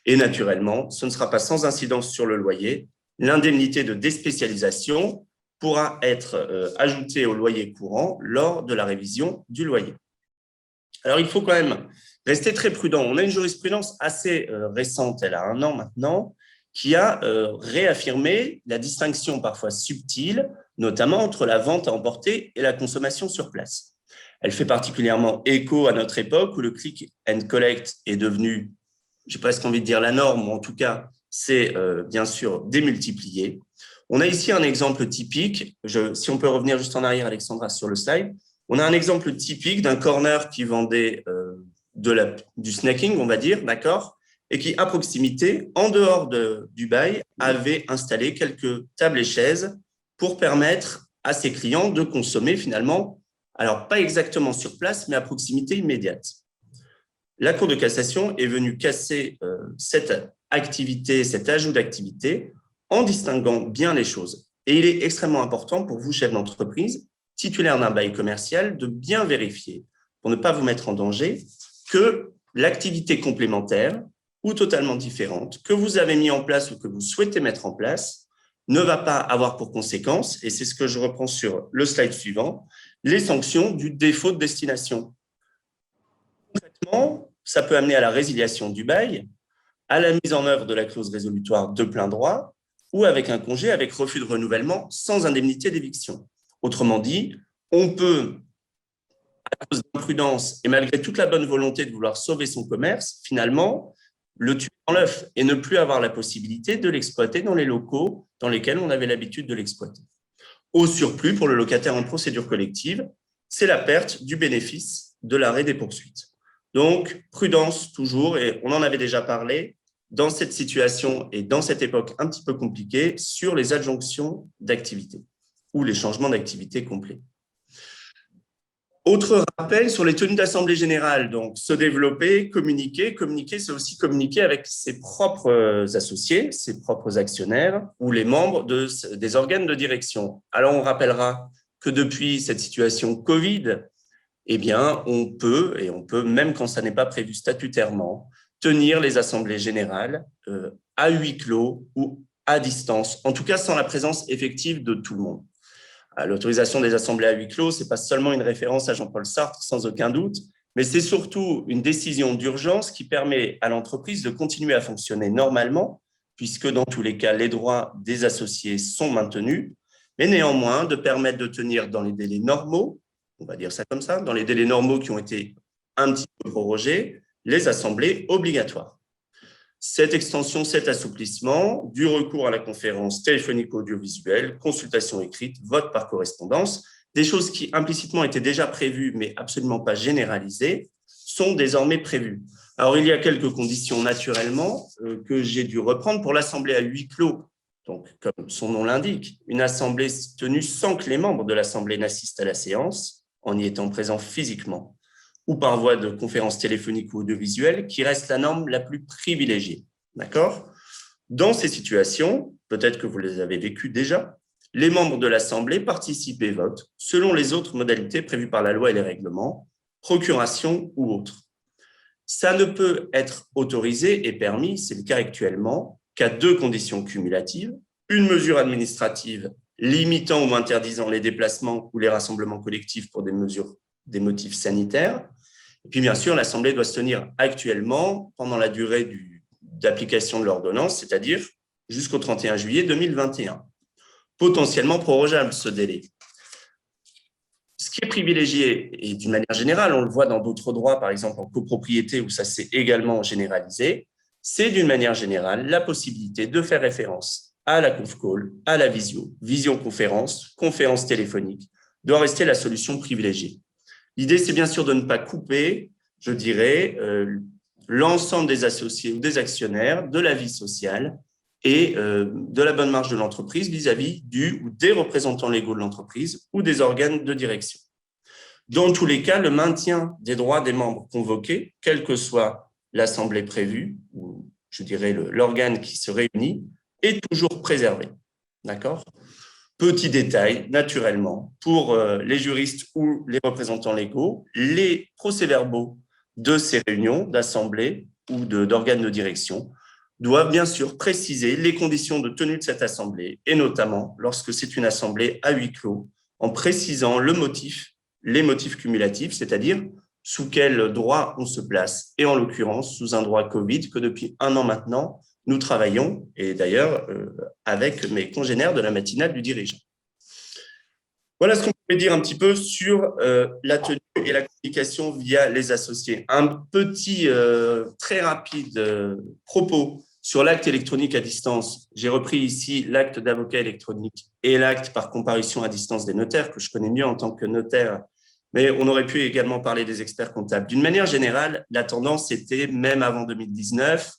Et naturellement, ce ne sera pas sans incidence sur le loyer. L'indemnité de déspécialisation pourra être ajoutée au loyer courant lors de la révision du loyer. Alors, il faut quand même rester très prudent. On a une jurisprudence assez récente, elle a 1 an maintenant, qui a réaffirmé la distinction parfois subtile, notamment entre la vente à emporter et la consommation sur place. Elle fait particulièrement écho à notre époque où le click and collect est devenu, j'ai presque envie de dire la norme, ou en tout cas, c'est bien sûr démultiplié. On a ici un exemple typique. Si on peut revenir juste en arrière, Alexandra, sur le slide. On a un exemple typique d'un corner qui vendait du snacking, on va dire, d'accord, et qui, à proximité, en dehors du bail, avait installé quelques tables et chaises pour permettre à ses clients de consommer finalement, alors pas exactement sur place, mais à proximité immédiate. La Cour de cassation est venue casser cette activité, cet ajout d'activité, en distinguant bien les choses. Et il est extrêmement important pour vous, chef d'entreprise, titulaire d'un bail commercial, de bien vérifier, pour ne pas vous mettre en danger, que l'activité complémentaire ou totalement différente que vous avez mis en place ou que vous souhaitez mettre en place ne va pas avoir pour conséquence, et c'est ce que je reprends sur le slide suivant, les sanctions du défaut de destination. Concrètement, ça peut amener à la résiliation du bail, à la mise en œuvre de la clause résolutoire de plein droit ou avec un congé avec refus de renouvellement sans indemnité d'éviction. Autrement dit, on peut, à cause d'imprudence et malgré toute la bonne volonté de vouloir sauver son commerce, finalement, le tuer dans l'œuf et ne plus avoir la possibilité de l'exploiter dans les locaux dans lesquels on avait l'habitude de l'exploiter. Au surplus, pour le locataire en procédure collective, c'est la perte du bénéfice de l'arrêt des poursuites. Donc, prudence toujours, et on en avait déjà parlé, dans cette situation et dans cette époque un petit peu compliquée, sur les adjonctions d'activité ou les changements d'activité complets. Autre rappel sur les tenues d'assemblée générale, donc se développer, communiquer. Communiquer, c'est aussi communiquer avec ses propres associés, ses propres actionnaires ou les membres des organes de direction. Alors, on rappellera que depuis cette situation Covid, on peut, même quand ça n'est pas prévu statutairement, tenir les assemblées générales à huis clos ou à distance, en tout cas sans la présence effective de tout le monde. L'autorisation des assemblées à huis clos, ce n'est pas seulement une référence à Jean-Paul Sartre, sans aucun doute, mais c'est surtout une décision d'urgence qui permet à l'entreprise de continuer à fonctionner normalement, puisque dans tous les cas, les droits des associés sont maintenus, mais néanmoins de permettre de tenir dans les délais normaux, on va dire ça comme ça, dans les délais normaux qui ont été un petit peu prorogés, les assemblées obligatoires. Cette extension, cet assouplissement, du recours à la conférence téléphonique audiovisuelle, consultation écrite, vote par correspondance, des choses qui implicitement étaient déjà prévues mais absolument pas généralisées, sont désormais prévues. Alors, il y a quelques conditions naturellement que j'ai dû reprendre pour l'assemblée à huis clos. Donc, comme son nom l'indique, une assemblée tenue sans que les membres de l'assemblée n'assistent à la séance, en y étant présents physiquement, ou par voie de conférence téléphonique ou audiovisuelle, qui reste la norme la plus privilégiée. D'accord ? Dans ces situations, peut-être que vous les avez vécues déjà, les membres de l'Assemblée participent et votent selon les autres modalités prévues par la loi et les règlements, procuration ou autres. Ça ne peut être autorisé et permis, c'est le cas actuellement, qu'à 2 conditions cumulatives, une mesure administrative limitant ou interdisant les déplacements ou les rassemblements collectifs pour des motifs sanitaires. Et puis, bien sûr, l'Assemblée doit se tenir actuellement pendant la durée d'application de l'ordonnance, c'est-à-dire jusqu'au 31 juillet 2021. Potentiellement prorogeable, ce délai. Ce qui est privilégié, et d'une manière générale, on le voit dans d'autres droits, par exemple en copropriété, où ça s'est également généralisé, c'est d'une manière générale la possibilité de faire référence à la conf call, à la visioconférence, conférence téléphonique, doit rester la solution privilégiée. L'idée, c'est bien sûr de ne pas couper, je dirais, l'ensemble des associés ou des actionnaires de la vie sociale et de la bonne marche de l'entreprise vis-à-vis du ou des représentants légaux de l'entreprise ou des organes de direction. Dans tous les cas, le maintien des droits des membres convoqués, quelle que soit l'assemblée prévue, ou je dirais l'organe qui se réunit, est toujours préservé. D'accord ? Petit détail, naturellement, pour les juristes ou les représentants légaux, les procès-verbaux de ces réunions d'assemblée ou d'organes de direction doivent bien sûr préciser les conditions de tenue de cette assemblée, et notamment lorsque c'est une assemblée à huis clos, en précisant les motifs cumulatifs, c'est-à-dire sous quel droit on se place, et en l'occurrence sous un droit Covid que depuis 1 an maintenant, nous travaillons, et d'ailleurs avec mes congénères de la matinale du dirigeant. Voilà ce qu'on pouvait dire un petit peu sur la tenue et la communication via les associés. Un petit, très rapide propos sur l'acte électronique à distance. J'ai repris ici l'acte d'avocat électronique et l'acte par comparution à distance des notaires, que je connais mieux en tant que notaire, mais on aurait pu également parler des experts comptables. D'une manière générale, la tendance était, même avant 2019,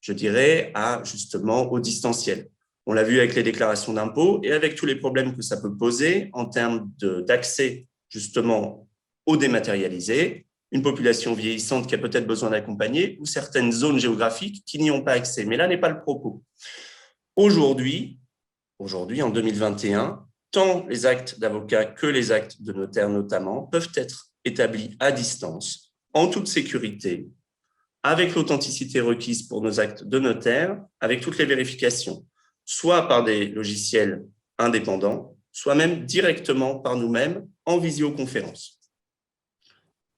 je dirais, justement au distanciel. On l'a vu avec les déclarations d'impôts et avec tous les problèmes que ça peut poser en termes d'accès justement au dématérialisé, une population vieillissante qui a peut-être besoin d'accompagner ou certaines zones géographiques qui n'y ont pas accès. Mais là n'est pas le propos. Aujourd'hui, en 2021, tant les actes d'avocat que les actes de notaire notamment peuvent être établis à distance, en toute sécurité, avec l'authenticité requise pour nos actes de notaire, avec toutes les vérifications, soit par des logiciels indépendants, soit même directement par nous-mêmes en visioconférence.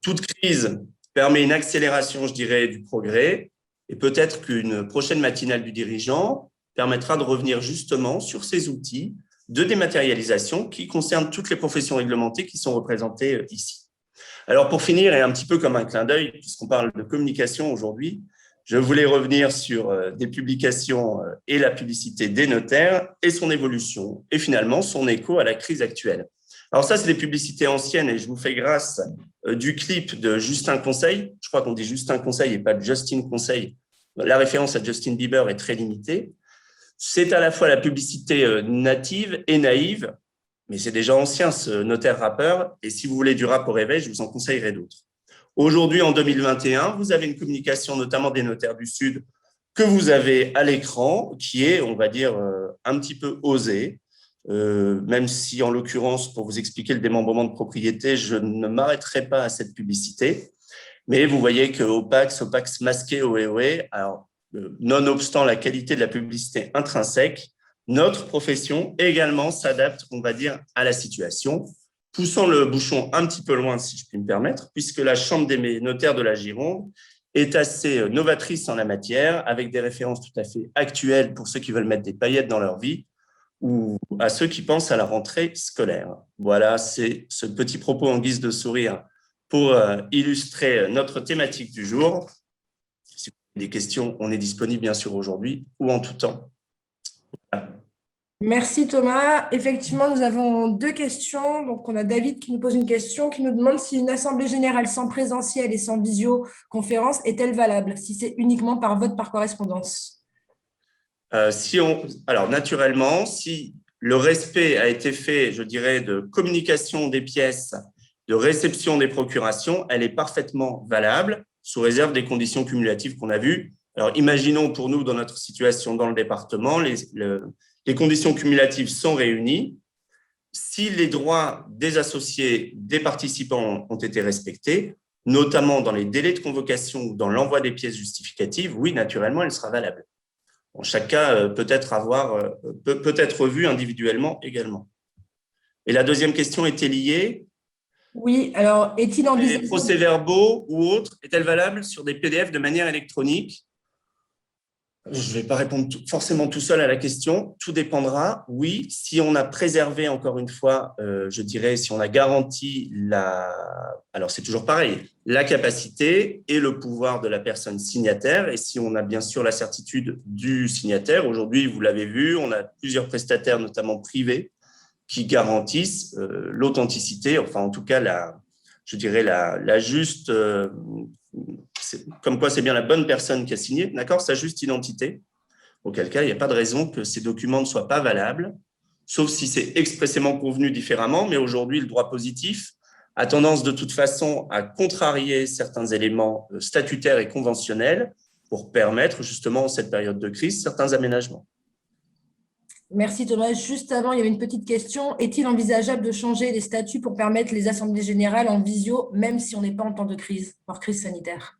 Toute crise permet une accélération, je dirais, du progrès, et peut-être qu'une prochaine matinale du dirigeant permettra de revenir justement sur ces outils de dématérialisation qui concernent toutes les professions réglementées qui sont représentées ici. Alors, pour finir, et un petit peu comme un clin d'œil, puisqu'on parle de communication aujourd'hui, je voulais revenir sur des publications et la publicité des notaires et son évolution, et finalement son écho à la crise actuelle. Alors ça, c'est des publicités anciennes, et je vous fais grâce du clip de Justin Conseil. Je crois qu'on dit Justin Conseil et pas Justin Conseil. La référence à Justin Bieber est très limitée. C'est à la fois la publicité native et naïve, mais c'est déjà ancien, ce notaire-rappeur, et si vous voulez du rap au réveil, je vous en conseillerai d'autres. Aujourd'hui, en 2021, vous avez une communication, notamment des notaires du Sud, que vous avez à l'écran, qui est, on va dire, un petit peu osée, même si, en l'occurrence, pour vous expliquer le démembrement de propriété, je ne m'arrêterai pas à cette publicité. Mais vous voyez que Opax masqué, ohé, alors, nonobstant la qualité de la publicité intrinsèque, notre profession également s'adapte, on va dire, à la situation, poussant le bouchon un petit peu loin, si je puis me permettre, puisque la Chambre des notaires de la Gironde est assez novatrice en la matière, avec des références tout à fait actuelles pour ceux qui veulent mettre des paillettes dans leur vie ou à ceux qui pensent à la rentrée scolaire. Voilà, c'est ce petit propos en guise de sourire pour illustrer notre thématique du jour. Si vous avez des questions, on est disponible bien sûr aujourd'hui ou en tout temps. Voilà. Merci Thomas. Effectivement, nous avons 2 questions. Donc, on a David qui nous pose une question, qui nous demande si une assemblée générale sans présentiel et sans visioconférence est-elle valable, si c'est uniquement par vote par correspondance. Alors, naturellement, si le respect a été fait, je dirais, de communication des pièces, de réception des procurations, elle est parfaitement valable, sous réserve des conditions cumulatives qu'on a vues. Alors, imaginons pour nous, dans notre situation dans le département, les conditions cumulatives sont réunies. Si les droits des associés, des participants ont été respectés, notamment dans les délais de convocation ou dans l'envoi des pièces justificatives, oui, naturellement, elle sera valable. En chaque cas, peut être vu individuellement également. Et la deuxième question était liée. Oui, alors, est-il envisagé… Les procès-verbaux ou autres, est-elle valable sur des PDF de manière électronique? Je ne vais pas répondre forcément tout seul à la question. Tout dépendra. Oui, si on a préservé, encore une fois, je dirais, si on a garanti alors c'est toujours pareil, la capacité et le pouvoir de la personne signataire. Et si on a bien sûr la certitude du signataire, aujourd'hui, vous l'avez vu, on a plusieurs prestataires, notamment privés, qui garantissent l'authenticité, enfin en tout cas je dirais, la juste, comme quoi c'est bien la bonne personne qui a signé, d'accord, sa juste identité, auquel cas il n'y a pas de raison que ces documents ne soient pas valables, sauf si c'est expressément convenu différemment, mais aujourd'hui, le droit positif a tendance de toute façon à contrarier certains éléments statutaires et conventionnels pour permettre justement en cette période de crise certains aménagements. Merci Thomas. Juste avant, il y avait une petite question. Est-il envisageable de changer les statuts pour permettre les assemblées générales en visio, même si on n'est pas en temps de crise, hors crise sanitaire?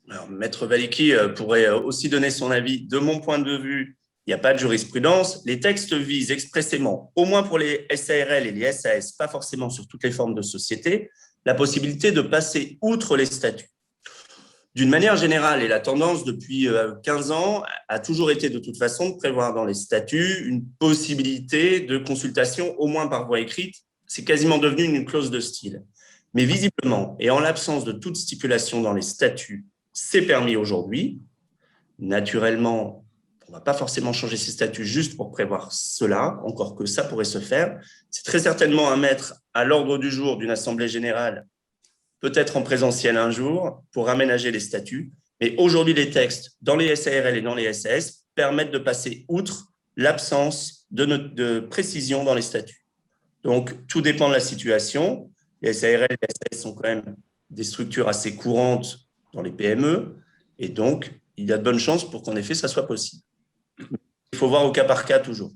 Alors, Maître Valiki pourrait aussi donner son avis. De mon point de vue, il n'y a pas de jurisprudence. Les textes visent expressément, au moins pour les SARL et les SAS, pas forcément sur toutes les formes de société, la possibilité de passer outre les statuts. D'une manière générale, et la tendance depuis 15 ans a toujours été de toute façon de prévoir dans les statuts une possibilité de consultation, au moins par voie écrite. C'est quasiment devenu une clause de style. Mais visiblement, et en l'absence de toute stipulation dans les statuts, c'est permis aujourd'hui. Naturellement, on ne va pas forcément changer ces statuts juste pour prévoir cela, encore que ça pourrait se faire. C'est très certainement à mettre à l'ordre du jour d'une assemblée générale, peut-être en présentiel un jour, pour aménager les statuts. Mais aujourd'hui, les textes dans les SARL et dans les SAS permettent de passer outre l'absence de précision dans les statuts. Donc, tout dépend de la situation. Les SARL et les SAS sont quand même des structures assez courantes dans les PME. Et donc, il y a de bonnes chances pour qu'en effet, ça soit possible. Il faut voir au cas par cas toujours.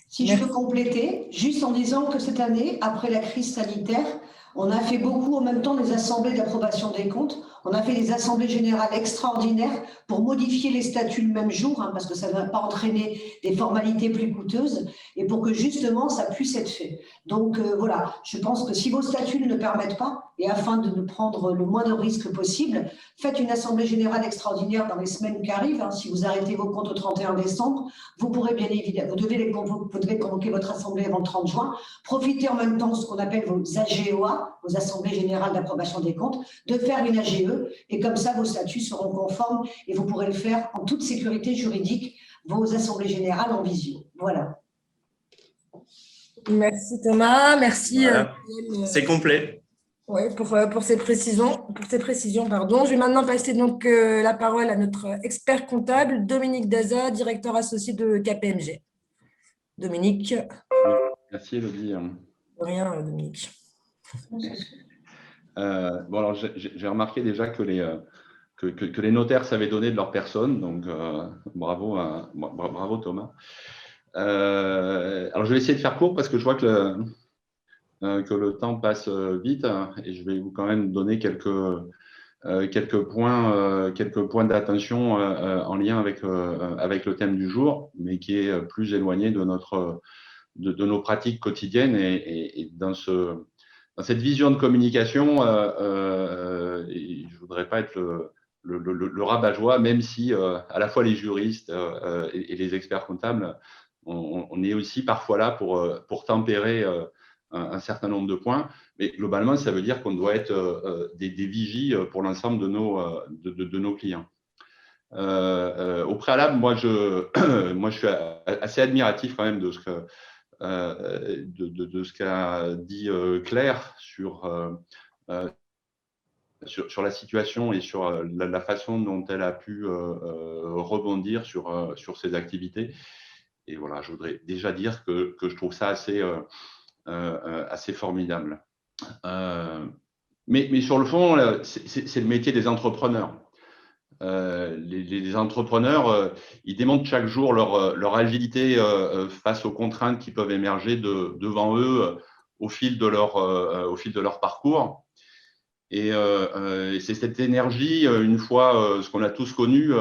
Si je peux compléter, juste en disant que cette année, après la crise sanitaire, on a fait beaucoup en même temps des assemblées d'approbation des comptes. On a fait des assemblées générales extraordinaires pour modifier les statuts le même jour, parce que ça ne va pas entraîner des formalités plus coûteuses et pour que justement ça puisse être fait. Donc voilà, je pense que si vos statuts ne le permettent pas, et afin de ne prendre le moins de risques possible, faites une assemblée générale extraordinaire dans les semaines qui arrivent. Si vous arrêtez vos comptes au 31 décembre, vous pourrez bien évidemment, vous devez convoquer votre assemblée avant le 30 juin. Profitez en même temps de ce qu'on appelle vos AGEA, vos assemblées générales d'approbation des comptes, de faire une AGE, et comme ça vos statuts seront conformes et vous pourrez le faire en toute sécurité juridique, vos assemblées générales en visio. Voilà. Merci Thomas, merci. Voilà. C'est complet. Oui, pour ces précisions. Je vais maintenant passer donc la parole à notre expert comptable, Dominique Daza, directeur associé de KPMG. Dominique. Merci, Elodie. De rien, Dominique. Bon, alors, j'ai remarqué déjà que les notaires savaient donner de leur personne, donc bravo Thomas. Alors, je vais essayer de faire court parce que je vois que le temps passe vite et je vais vous quand même donner quelques points d'attention en lien avec le thème du jour, mais qui est plus éloigné de nos pratiques quotidiennes et dans cette vision de communication, je ne voudrais pas être le rabat-joie, même si à la fois les juristes et les experts comptables, on est aussi parfois là pour tempérer un certain nombre de points. Mais globalement, ça veut dire qu'on doit être des vigies pour l'ensemble de nos clients. Au préalable, moi, je suis assez admiratif quand même de ce qu'a dit Claire sur la situation et sur la façon dont elle a pu rebondir sur ses activités. Et voilà, je voudrais déjà dire que je trouve ça assez formidable. Mais sur le fond, c'est le métier des entrepreneurs. Les entrepreneurs, ils démontrent chaque jour leur agilité face aux contraintes qui peuvent émerger devant eux au fil de leur parcours. Et c'est cette énergie, une fois ce qu'on a tous connu,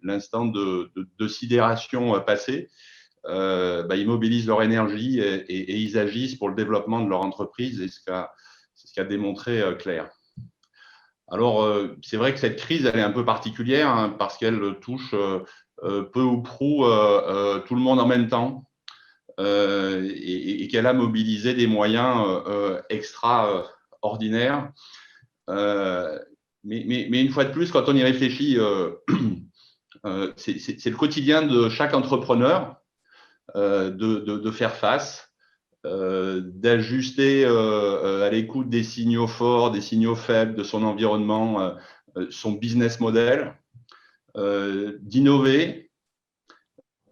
l'instant de sidération passé, ils mobilisent leur énergie et ils agissent pour le développement de leur entreprise, et c'est ce qu'a démontré Claire. Alors, c'est vrai que cette crise, elle est un peu particulière parce qu'elle touche peu ou prou tout le monde en même temps et qu'elle a mobilisé des moyens extraordinaires. Mais une fois de plus, quand on y réfléchit, c'est le quotidien de chaque entrepreneur de faire face d'ajuster à l'écoute des signaux forts, des signaux faibles de son environnement, son business model, d'innover,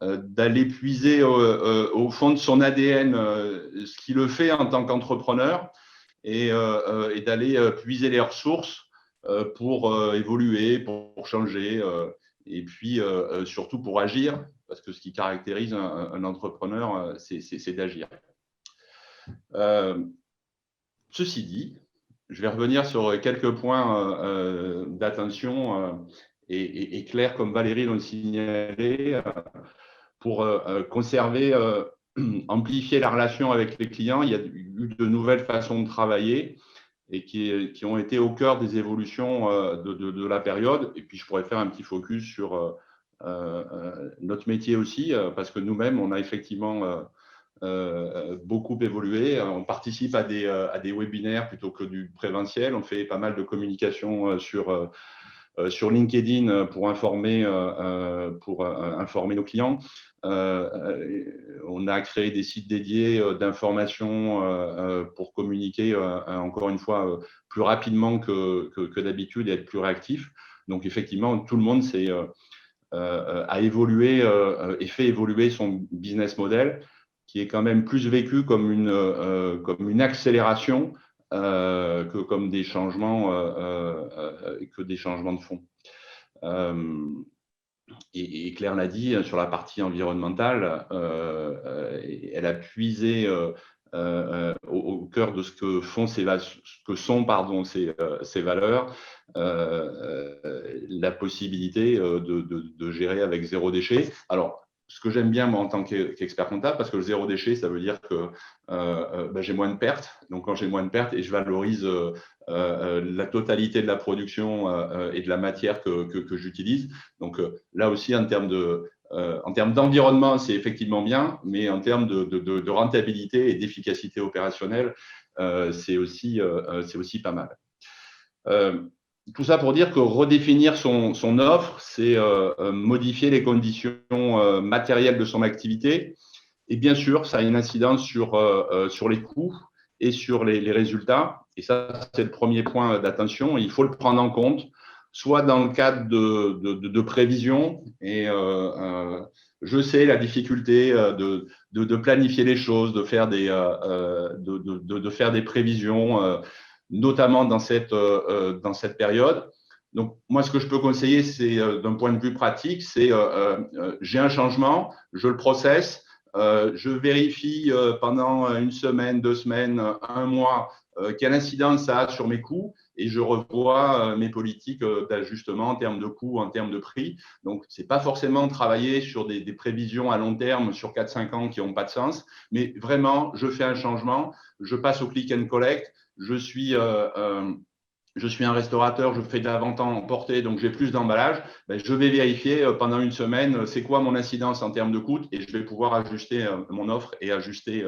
d'aller puiser au fond de son ADN ce qui le fait en tant qu'entrepreneur et d'aller puiser les ressources pour évoluer, pour changer et puis surtout pour agir, parce que ce qui caractérise un entrepreneur, c'est d'agir. Ceci dit, je vais revenir sur quelques points d'attention et clairs, comme Valérie l'a signalé, pour conserver, amplifier la relation avec les clients. Il y a eu de nouvelles façons de travailler et qui ont été au cœur des évolutions de la période. Et puis, je pourrais faire un petit focus sur notre métier aussi, parce que nous-mêmes, on a effectivement beaucoup évolué. On participe à des webinaires plutôt que du présentiel. On fait pas mal de communication sur LinkedIn pour informer nos clients. On a créé des sites dédiés d'information pour communiquer, encore une fois, plus rapidement que d'habitude et être plus réactif. Donc, effectivement, tout le monde a évolué et fait évoluer son business model, qui est quand même plus vécu comme une accélération que comme des changements, de fond. Et Claire l'a dit, sur la partie environnementale, elle a puisé au cœur de ce que sont ces valeurs, la possibilité de gérer avec zéro déchet. Alors, ce que j'aime bien, moi, en tant qu'expert comptable, parce que le zéro déchet, ça veut dire que j'ai moins de pertes. Donc, quand j'ai moins de pertes et je valorise la totalité de la production et de la matière que j'utilise. Donc, là aussi, en termes d'environnement, c'est effectivement bien, mais en termes de rentabilité et d'efficacité opérationnelle, c'est aussi pas mal. Tout ça pour dire que redéfinir son offre, c'est modifier les conditions matérielles de son activité. Et bien sûr, ça a une incidence sur les coûts et sur les résultats. Et ça, c'est le premier point d'attention. Il faut le prendre en compte, soit dans le cadre de prévision. Et je sais la difficulté de planifier les choses, de faire des prévisions, notamment dans cette période. Donc, moi, ce que je peux conseiller, c'est d'un point de vue pratique, c'est j'ai un changement, je le processe, je vérifie pendant une semaine, 2 semaines, 1 mois, quelle incidence ça a sur mes coûts et je revois mes politiques d'ajustement en termes de coûts, en termes de prix. Donc, ce n'est pas forcément travailler sur des prévisions à long terme sur 4-5 ans qui n'ont pas de sens, mais vraiment, je fais un changement, je passe au click and collect. Je suis un restaurateur, je fais de la vente en emporté, donc j'ai plus d'emballage. Je vais vérifier pendant une semaine c'est quoi mon incidence en termes de coûts et je vais pouvoir ajuster mon offre et ajuster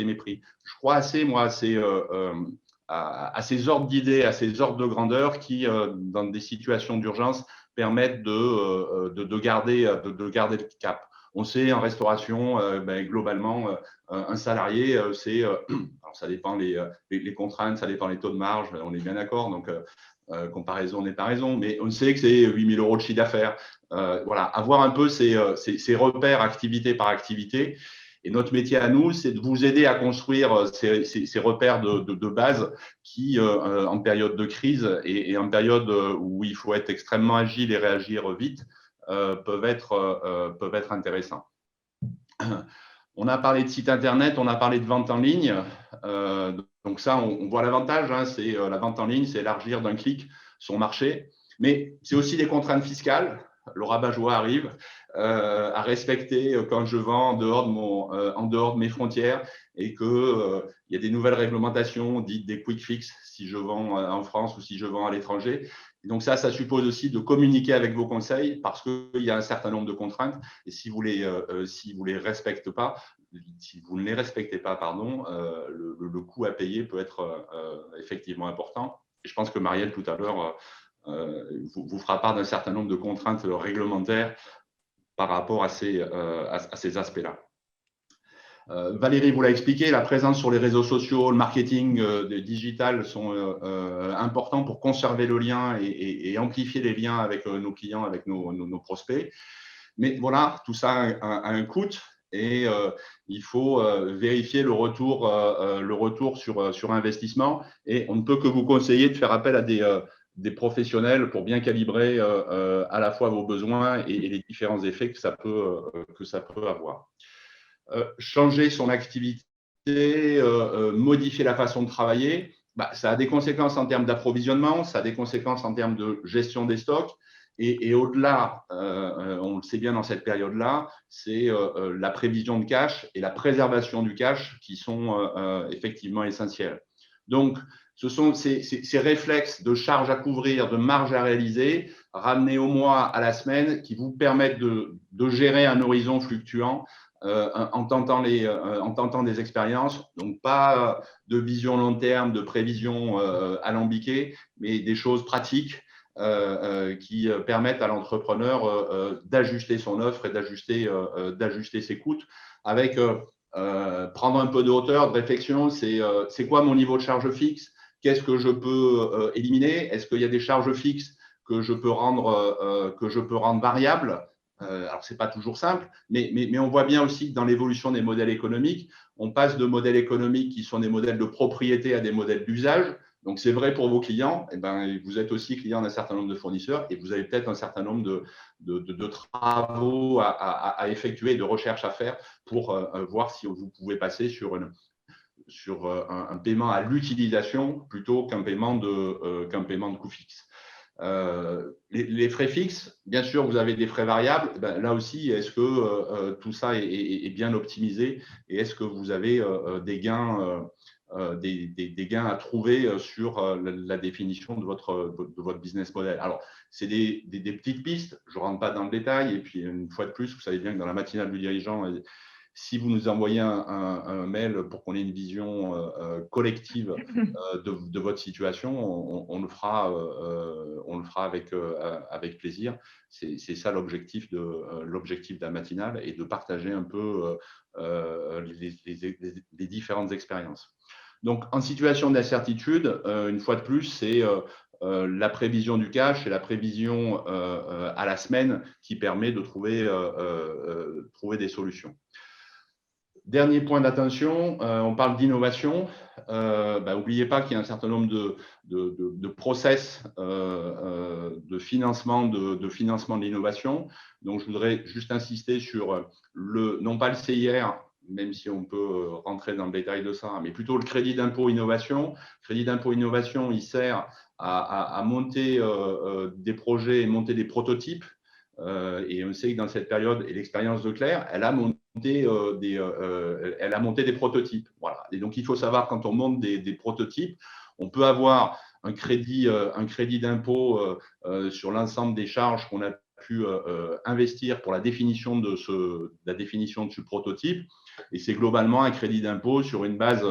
mes prix. Je crois assez, moi, à ces ordres d'idées, à ces ordres de grandeur qui, dans des situations d'urgence, permettent de garder le cap. On sait en restauration, globalement, un salarié, alors ça dépend les contraintes, ça dépend les taux de marge, on est bien d'accord, donc comparaison n'est pas raison, mais on sait que c'est 8 000 € de chiffre d'affaires. Voilà, avoir un peu ces repères activité par activité. Et notre métier à nous, c'est de vous aider à construire ces repères de base qui, en période de crise et en période où il faut être extrêmement agile et réagir vite, peuvent être intéressants. On a parlé de site internet, on a parlé de vente en ligne. Donc ça, on voit l'avantage, hein, c'est la vente en ligne, c'est élargir d'un clic son marché. Mais c'est aussi des contraintes fiscales. Le rabat-joie arrive à respecter quand je vends en dehors de mes frontières et qu'il y a des nouvelles réglementations dites des quick fix si je vends en France ou si je vends à l'étranger. Et donc ça suppose aussi de communiquer avec vos conseils parce qu'il y a un certain nombre de contraintes et si vous ne les respectez pas, le coût à payer peut être effectivement important. Et je pense que Marielle, tout à l'heure, vous fera part d'un certain nombre de contraintes réglementaires par rapport à ces aspects-là. Valérie vous l'a expliqué, la présence sur les réseaux sociaux, le marketing digital sont importants pour conserver le lien et amplifier les liens avec nos clients, avec nos prospects. Mais voilà, tout ça a un coût et il faut vérifier le retour sur investissement. Et on ne peut que vous conseiller de faire appel à des professionnels pour bien calibrer à la fois vos besoins et les différents effets que ça peut avoir. Changer son activité, modifier la façon de travailler, ça a des conséquences en termes d'approvisionnement, ça a des conséquences en termes de gestion des stocks. Et au-delà, on le sait bien dans cette période-là, c'est la prévision de cash et la préservation du cash qui sont effectivement essentiels. Donc, ce sont ces réflexes de charges à couvrir, de marge à réaliser, ramenés au mois, à la semaine, qui vous permettent de gérer un horizon fluctuant en tentant des expériences. Donc, pas de vision long terme, de prévision alambiquée, mais des choses pratiques qui permettent à l'entrepreneur d'ajuster son offre et d'ajuster ses coûts avec prendre un peu de hauteur, de réflexion. C'est quoi mon niveau de charge fixe? Qu'est-ce que je peux éliminer? Est-ce qu'il y a des charges fixes que je peux rendre variables? Alors, ce n'est pas toujours simple, mais on voit bien aussi que dans l'évolution des modèles économiques, on passe de modèles économiques qui sont des modèles de propriété à des modèles d'usage. Donc, c'est vrai pour vos clients. Vous êtes aussi client d'un certain nombre de fournisseurs et vous avez peut-être un certain nombre de travaux à effectuer, de recherches à faire pour voir si vous pouvez passer sur un paiement à l'utilisation plutôt qu'un paiement de coût fixe. Les frais fixes, bien sûr, vous avez des frais variables. Là aussi, est-ce que tout ça est bien optimisé et est-ce que vous avez des gains à trouver sur la définition de votre business model? Alors, c'est des petites pistes. Je ne rentre pas dans le détail. Et puis, une fois de plus, vous savez bien que dans la matinale du dirigeant, si vous nous envoyez un mail pour qu'on ait une vision collective de votre situation, on le fera avec plaisir. C'est ça l'objectif de la matinale et de partager un peu les différentes expériences. Donc, en situation d'incertitude, une fois de plus, c'est la prévision du cash et la prévision à la semaine qui permet de trouver des solutions. Dernier point d'attention, on parle d'innovation. N'oubliez pas qu'il y a un certain nombre de process de financement de l'innovation. Donc, je voudrais juste insister sur non pas le CIR, même si on peut rentrer dans le détail de ça, mais plutôt le crédit d'impôt innovation. Le crédit d'impôt innovation, il sert à monter des projets et monter des prototypes. Et on sait que dans cette période, et l'expérience de Claire, elle a monté des prototypes. Voilà. Et donc, il faut savoir, quand on monte des prototypes, on peut avoir un crédit d'impôt sur l'ensemble des charges qu'on a pu investir pour la définition de ce prototype. Et c'est globalement un crédit d'impôt sur une base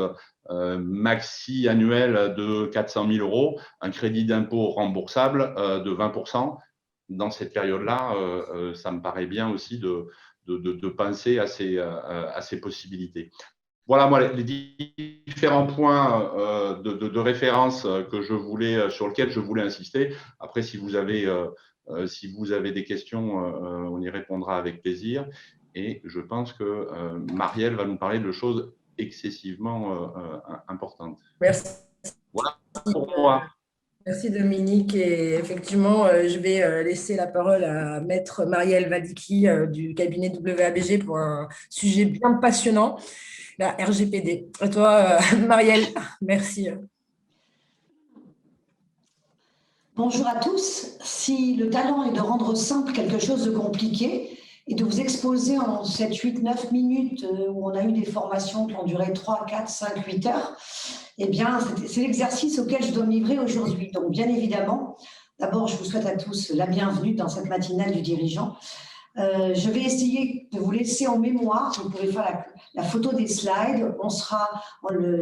maxi annuelle de 400 000 €, un crédit d'impôt remboursable de 20%. Dans cette période-là, ça me paraît bien aussi de penser à ces possibilités. Voilà, moi, les différents points de référence sur lesquels je voulais insister. Après, si vous avez des questions, on y répondra avec plaisir. Et je pense que Marielle va nous parler de choses excessivement importantes. Merci. Voilà pour moi. Merci Dominique. Et effectivement, je vais laisser la parole à Maître Marielle Vadicki du cabinet WABG pour un sujet bien passionnant, la RGPD. À toi, Marielle. Merci. Bonjour à tous. Si le talent est de rendre simple quelque chose de compliqué et de vous exposer en 7, 8, 9 minutes où on a eu des formations qui ont duré 3, 4, 5, 8 heures, eh bien, c'est l'exercice auquel je dois me livrer aujourd'hui. Donc, bien évidemment, d'abord, je vous souhaite à tous la bienvenue dans cette matinale du dirigeant. Je vais essayer de vous laisser en mémoire. Vous pouvez faire la photo des slides.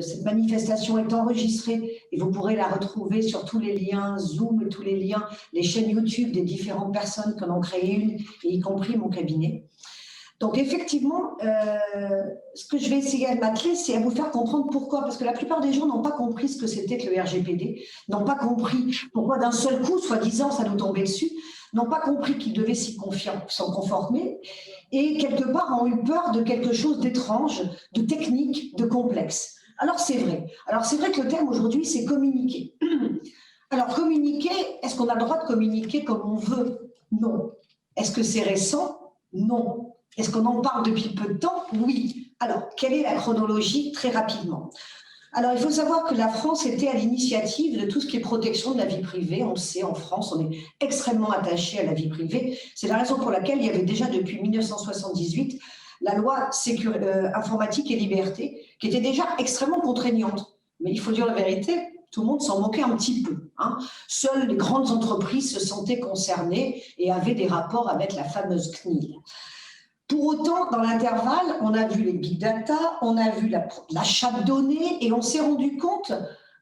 Cette manifestation est enregistrée et vous pourrez la retrouver sur tous les liens Zoom et tous les liens, les chaînes YouTube des différentes personnes qui en ont créé une, et y compris mon cabinet. Donc effectivement, ce que je vais essayer de m'atteler, c'est à vous faire comprendre pourquoi. Parce que la plupart des gens n'ont pas compris ce que c'était que le RGPD, n'ont pas compris pourquoi d'un seul coup, soi-disant, ça nous tombait dessus, n'ont pas compris qu'ils devaient s'en conformer et quelque part ont eu peur de quelque chose d'étrange, de technique, de complexe. Alors c'est vrai. Alors c'est vrai que le terme aujourd'hui, c'est communiquer. Alors communiquer, est-ce qu'on a le droit de communiquer comme on veut? Non. Est-ce que c'est récent? Non. Est-ce qu'on en parle depuis peu de temps? Oui. Alors, quelle est la chronologie? Très rapidement. Alors, il faut savoir que la France était à l'initiative de tout ce qui est protection de la vie privée. On le sait, en France, on est extrêmement attaché à la vie privée. C'est la raison pour laquelle il y avait déjà depuis 1978 la loi informatique et liberté, qui était déjà extrêmement contraignante. Mais il faut dire la vérité, tout le monde s'en moquait un petit peu. Seules les grandes entreprises se sentaient concernées et avaient des rapports avec la fameuse CNIL. Pour autant, dans l'intervalle, on a vu les big data, on a vu l'achat de données et on s'est rendu compte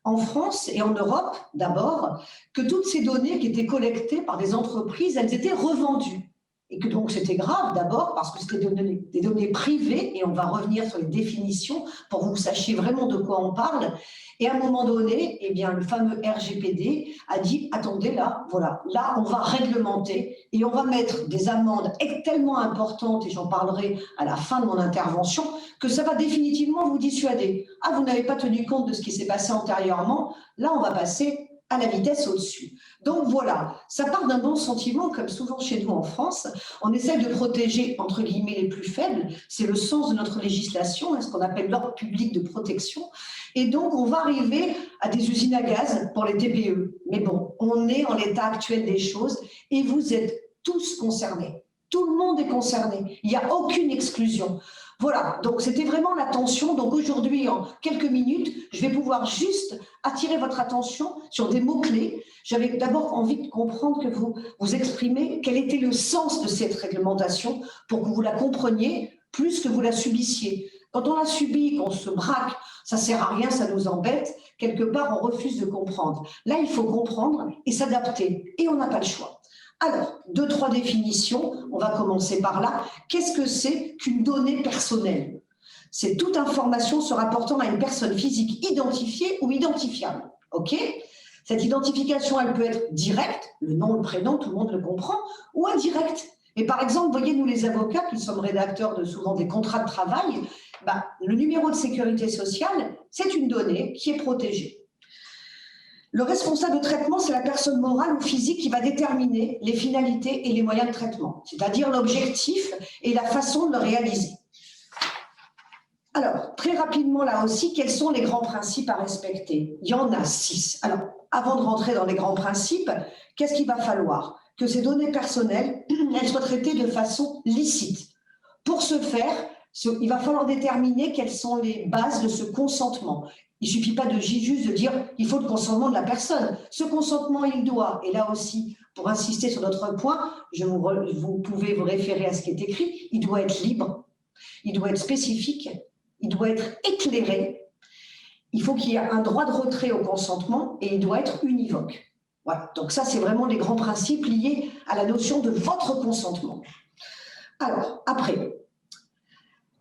en France et en Europe d'abord que toutes ces données qui étaient collectées par des entreprises, elles étaient revendues. Et que donc c'était grave d'abord parce que c'était des données privées et on va revenir sur les définitions pour que vous sachiez vraiment de quoi on parle. Et à un moment donné, eh bien, le fameux RGPD a dit « Attendez, là, voilà, là, on va réglementer et on va mettre des amendes tellement importantes, et j'en parlerai à la fin de mon intervention, que ça va définitivement vous dissuader. Ah, vous n'avez pas tenu compte de ce qui s'est passé antérieurement, là, on va passer à la vitesse au-dessus. » Donc voilà, ça part d'un bon sentiment, comme souvent chez nous en France. On essaie de protéger, entre guillemets, les plus faibles. C'est le sens de notre législation, ce qu'on appelle l'ordre public de protection. Et donc, on va arriver à des usines à gaz pour les TPE. Mais bon, on est en l'état actuel des choses et vous êtes tous concernés. Tout le monde est concerné. Il n'y a aucune exclusion. Voilà, donc c'était vraiment l'attention. Donc aujourd'hui, en quelques minutes, je vais pouvoir juste attirer votre attention sur des mots-clés. J'avais d'abord envie de comprendre que vous exprimez quel était le sens de cette réglementation pour que vous la compreniez plus que vous la subissiez. Quand on la subit, qu'on se braque, ça ne sert à rien, ça nous embête. Quelque part, on refuse de comprendre. Là, il faut comprendre et s'adapter. Et on n'a pas le choix. Alors, 2-3 définitions. On va commencer par là. Qu'est-ce que c'est qu'une donnée personnelle? C'est toute information se rapportant à une personne physique identifiée ou identifiable. OK? Cette identification, elle peut être directe, le nom, le prénom, tout le monde le comprend, ou indirecte. Et par exemple, vous voyez, nous les avocats, qui sommes rédacteurs de souvent des contrats de travail, le numéro de sécurité sociale, c'est une donnée qui est protégée. Le responsable de traitement, c'est la personne morale ou physique qui va déterminer les finalités et les moyens de traitement, c'est-à-dire l'objectif et la façon de le réaliser. Alors, très rapidement, là aussi, quels sont les grands principes à respecter? Il y en a 6. Alors, avant de rentrer dans les grands principes, qu'est-ce qu'il va falloir? Que ces données personnelles, elles soient traitées de façon licite. Pour ce faire, il va falloir déterminer quelles sont les bases de ce consentement. Il ne suffit pas juste de dire il faut le consentement de la personne. Ce consentement, il doit, et là aussi, pour insister sur notre point, vous pouvez vous référer à ce qui est écrit, il doit être libre, il doit être spécifique, il doit être éclairé, il faut qu'il y ait un droit de retrait au consentement et il doit être univoque. Voilà, donc ça, c'est vraiment les grands principes liés à la notion de votre consentement. Alors, après,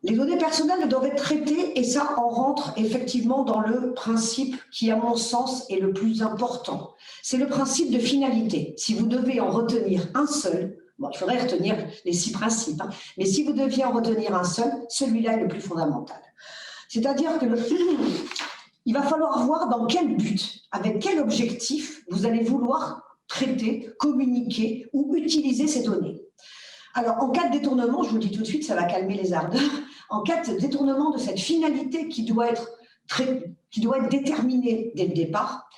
les données personnelles doivent être traitées et ça en rentre effectivement dans le principe qui, à mon sens, est le plus important. C'est le principe de finalité. Si vous devez en retenir un seul, bon, il faudrait retenir les 6 principes, mais si vous deviez en retenir un seul, celui-là est le plus fondamental. C'est-à-dire que il va falloir voir dans quel but, avec quel objectif vous allez vouloir traiter, communiquer ou utiliser ces données. Alors, en cas de détournement, je vous le dis tout de suite, ça va calmer les ardeurs, en cas de détournement de cette finalité qui doit être déterminée dès le départ,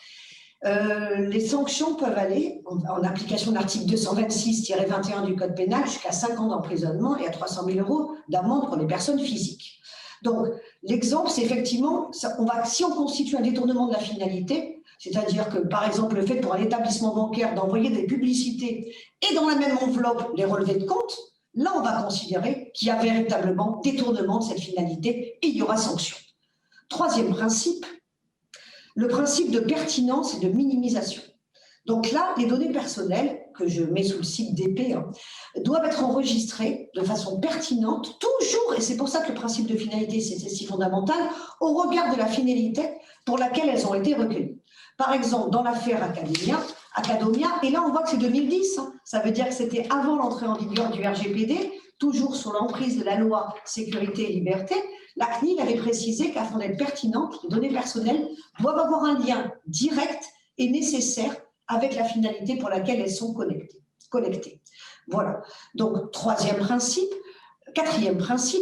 les sanctions peuvent aller, en application de l'article 226-21 du Code pénal, jusqu'à 5 ans d'emprisonnement et à 300 000 € d'amende pour les personnes physiques. Donc, l'exemple, c'est effectivement, si on constitue un détournement de la finalité, c'est-à-dire que, par exemple, le fait pour un établissement bancaire d'envoyer des publicités et dans la même enveloppe les relevés de compte, là, on va considérer qu'il y a véritablement détournement de cette finalité et il y aura sanction. 3e principe, le principe de pertinence et de minimisation. Donc là, les données personnelles, que je mets sous le signe d'épée, doivent être enregistrées de façon pertinente, toujours, et c'est pour ça que le principe de finalité, c'est si fondamental, au regard de la finalité pour laquelle elles ont été recueillies. Par exemple, dans l'affaire Academia, et là on voit que c'est 2010, ça veut dire que c'était avant l'entrée en vigueur du RGPD, toujours sous l'emprise de la loi Sécurité et Liberté, la CNIL avait précisé qu'afin d'être pertinente, les données personnelles doivent avoir un lien direct et nécessaire avec la finalité pour laquelle elles sont collectées. Voilà. Donc, quatrième principe,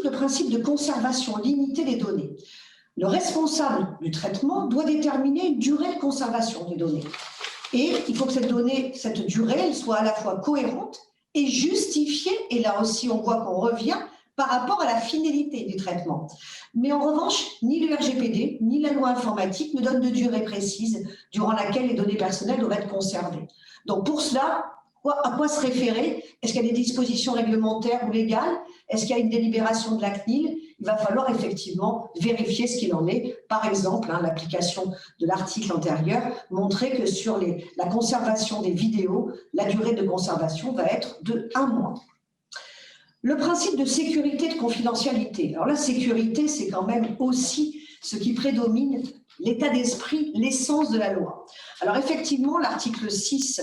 le principe de conservation limitée des données. Le responsable du traitement doit déterminer une durée de conservation des données. Et il faut que cette durée, elle soit à la fois cohérente et justifiée, et là aussi on voit qu'on revient par rapport à la finalité du traitement. Mais en revanche, ni le RGPD, ni la loi informatique ne donnent de durée précise durant laquelle les données personnelles doivent être conservées. Donc pour cela, à quoi se référer? Est-ce qu'il y a des dispositions réglementaires ou légales? Est-ce qu'il y a une délibération de la CNIL? Il va falloir effectivement vérifier ce qu'il en est. Par exemple, l'application de l'article antérieur montrait que sur la conservation des vidéos, la durée de conservation va être de 1 mois. Le principe de sécurité et de confidentialité. Alors la sécurité, c'est quand même aussi ce qui prédomine, l'état d'esprit, l'essence de la loi. Alors effectivement, l'article 6,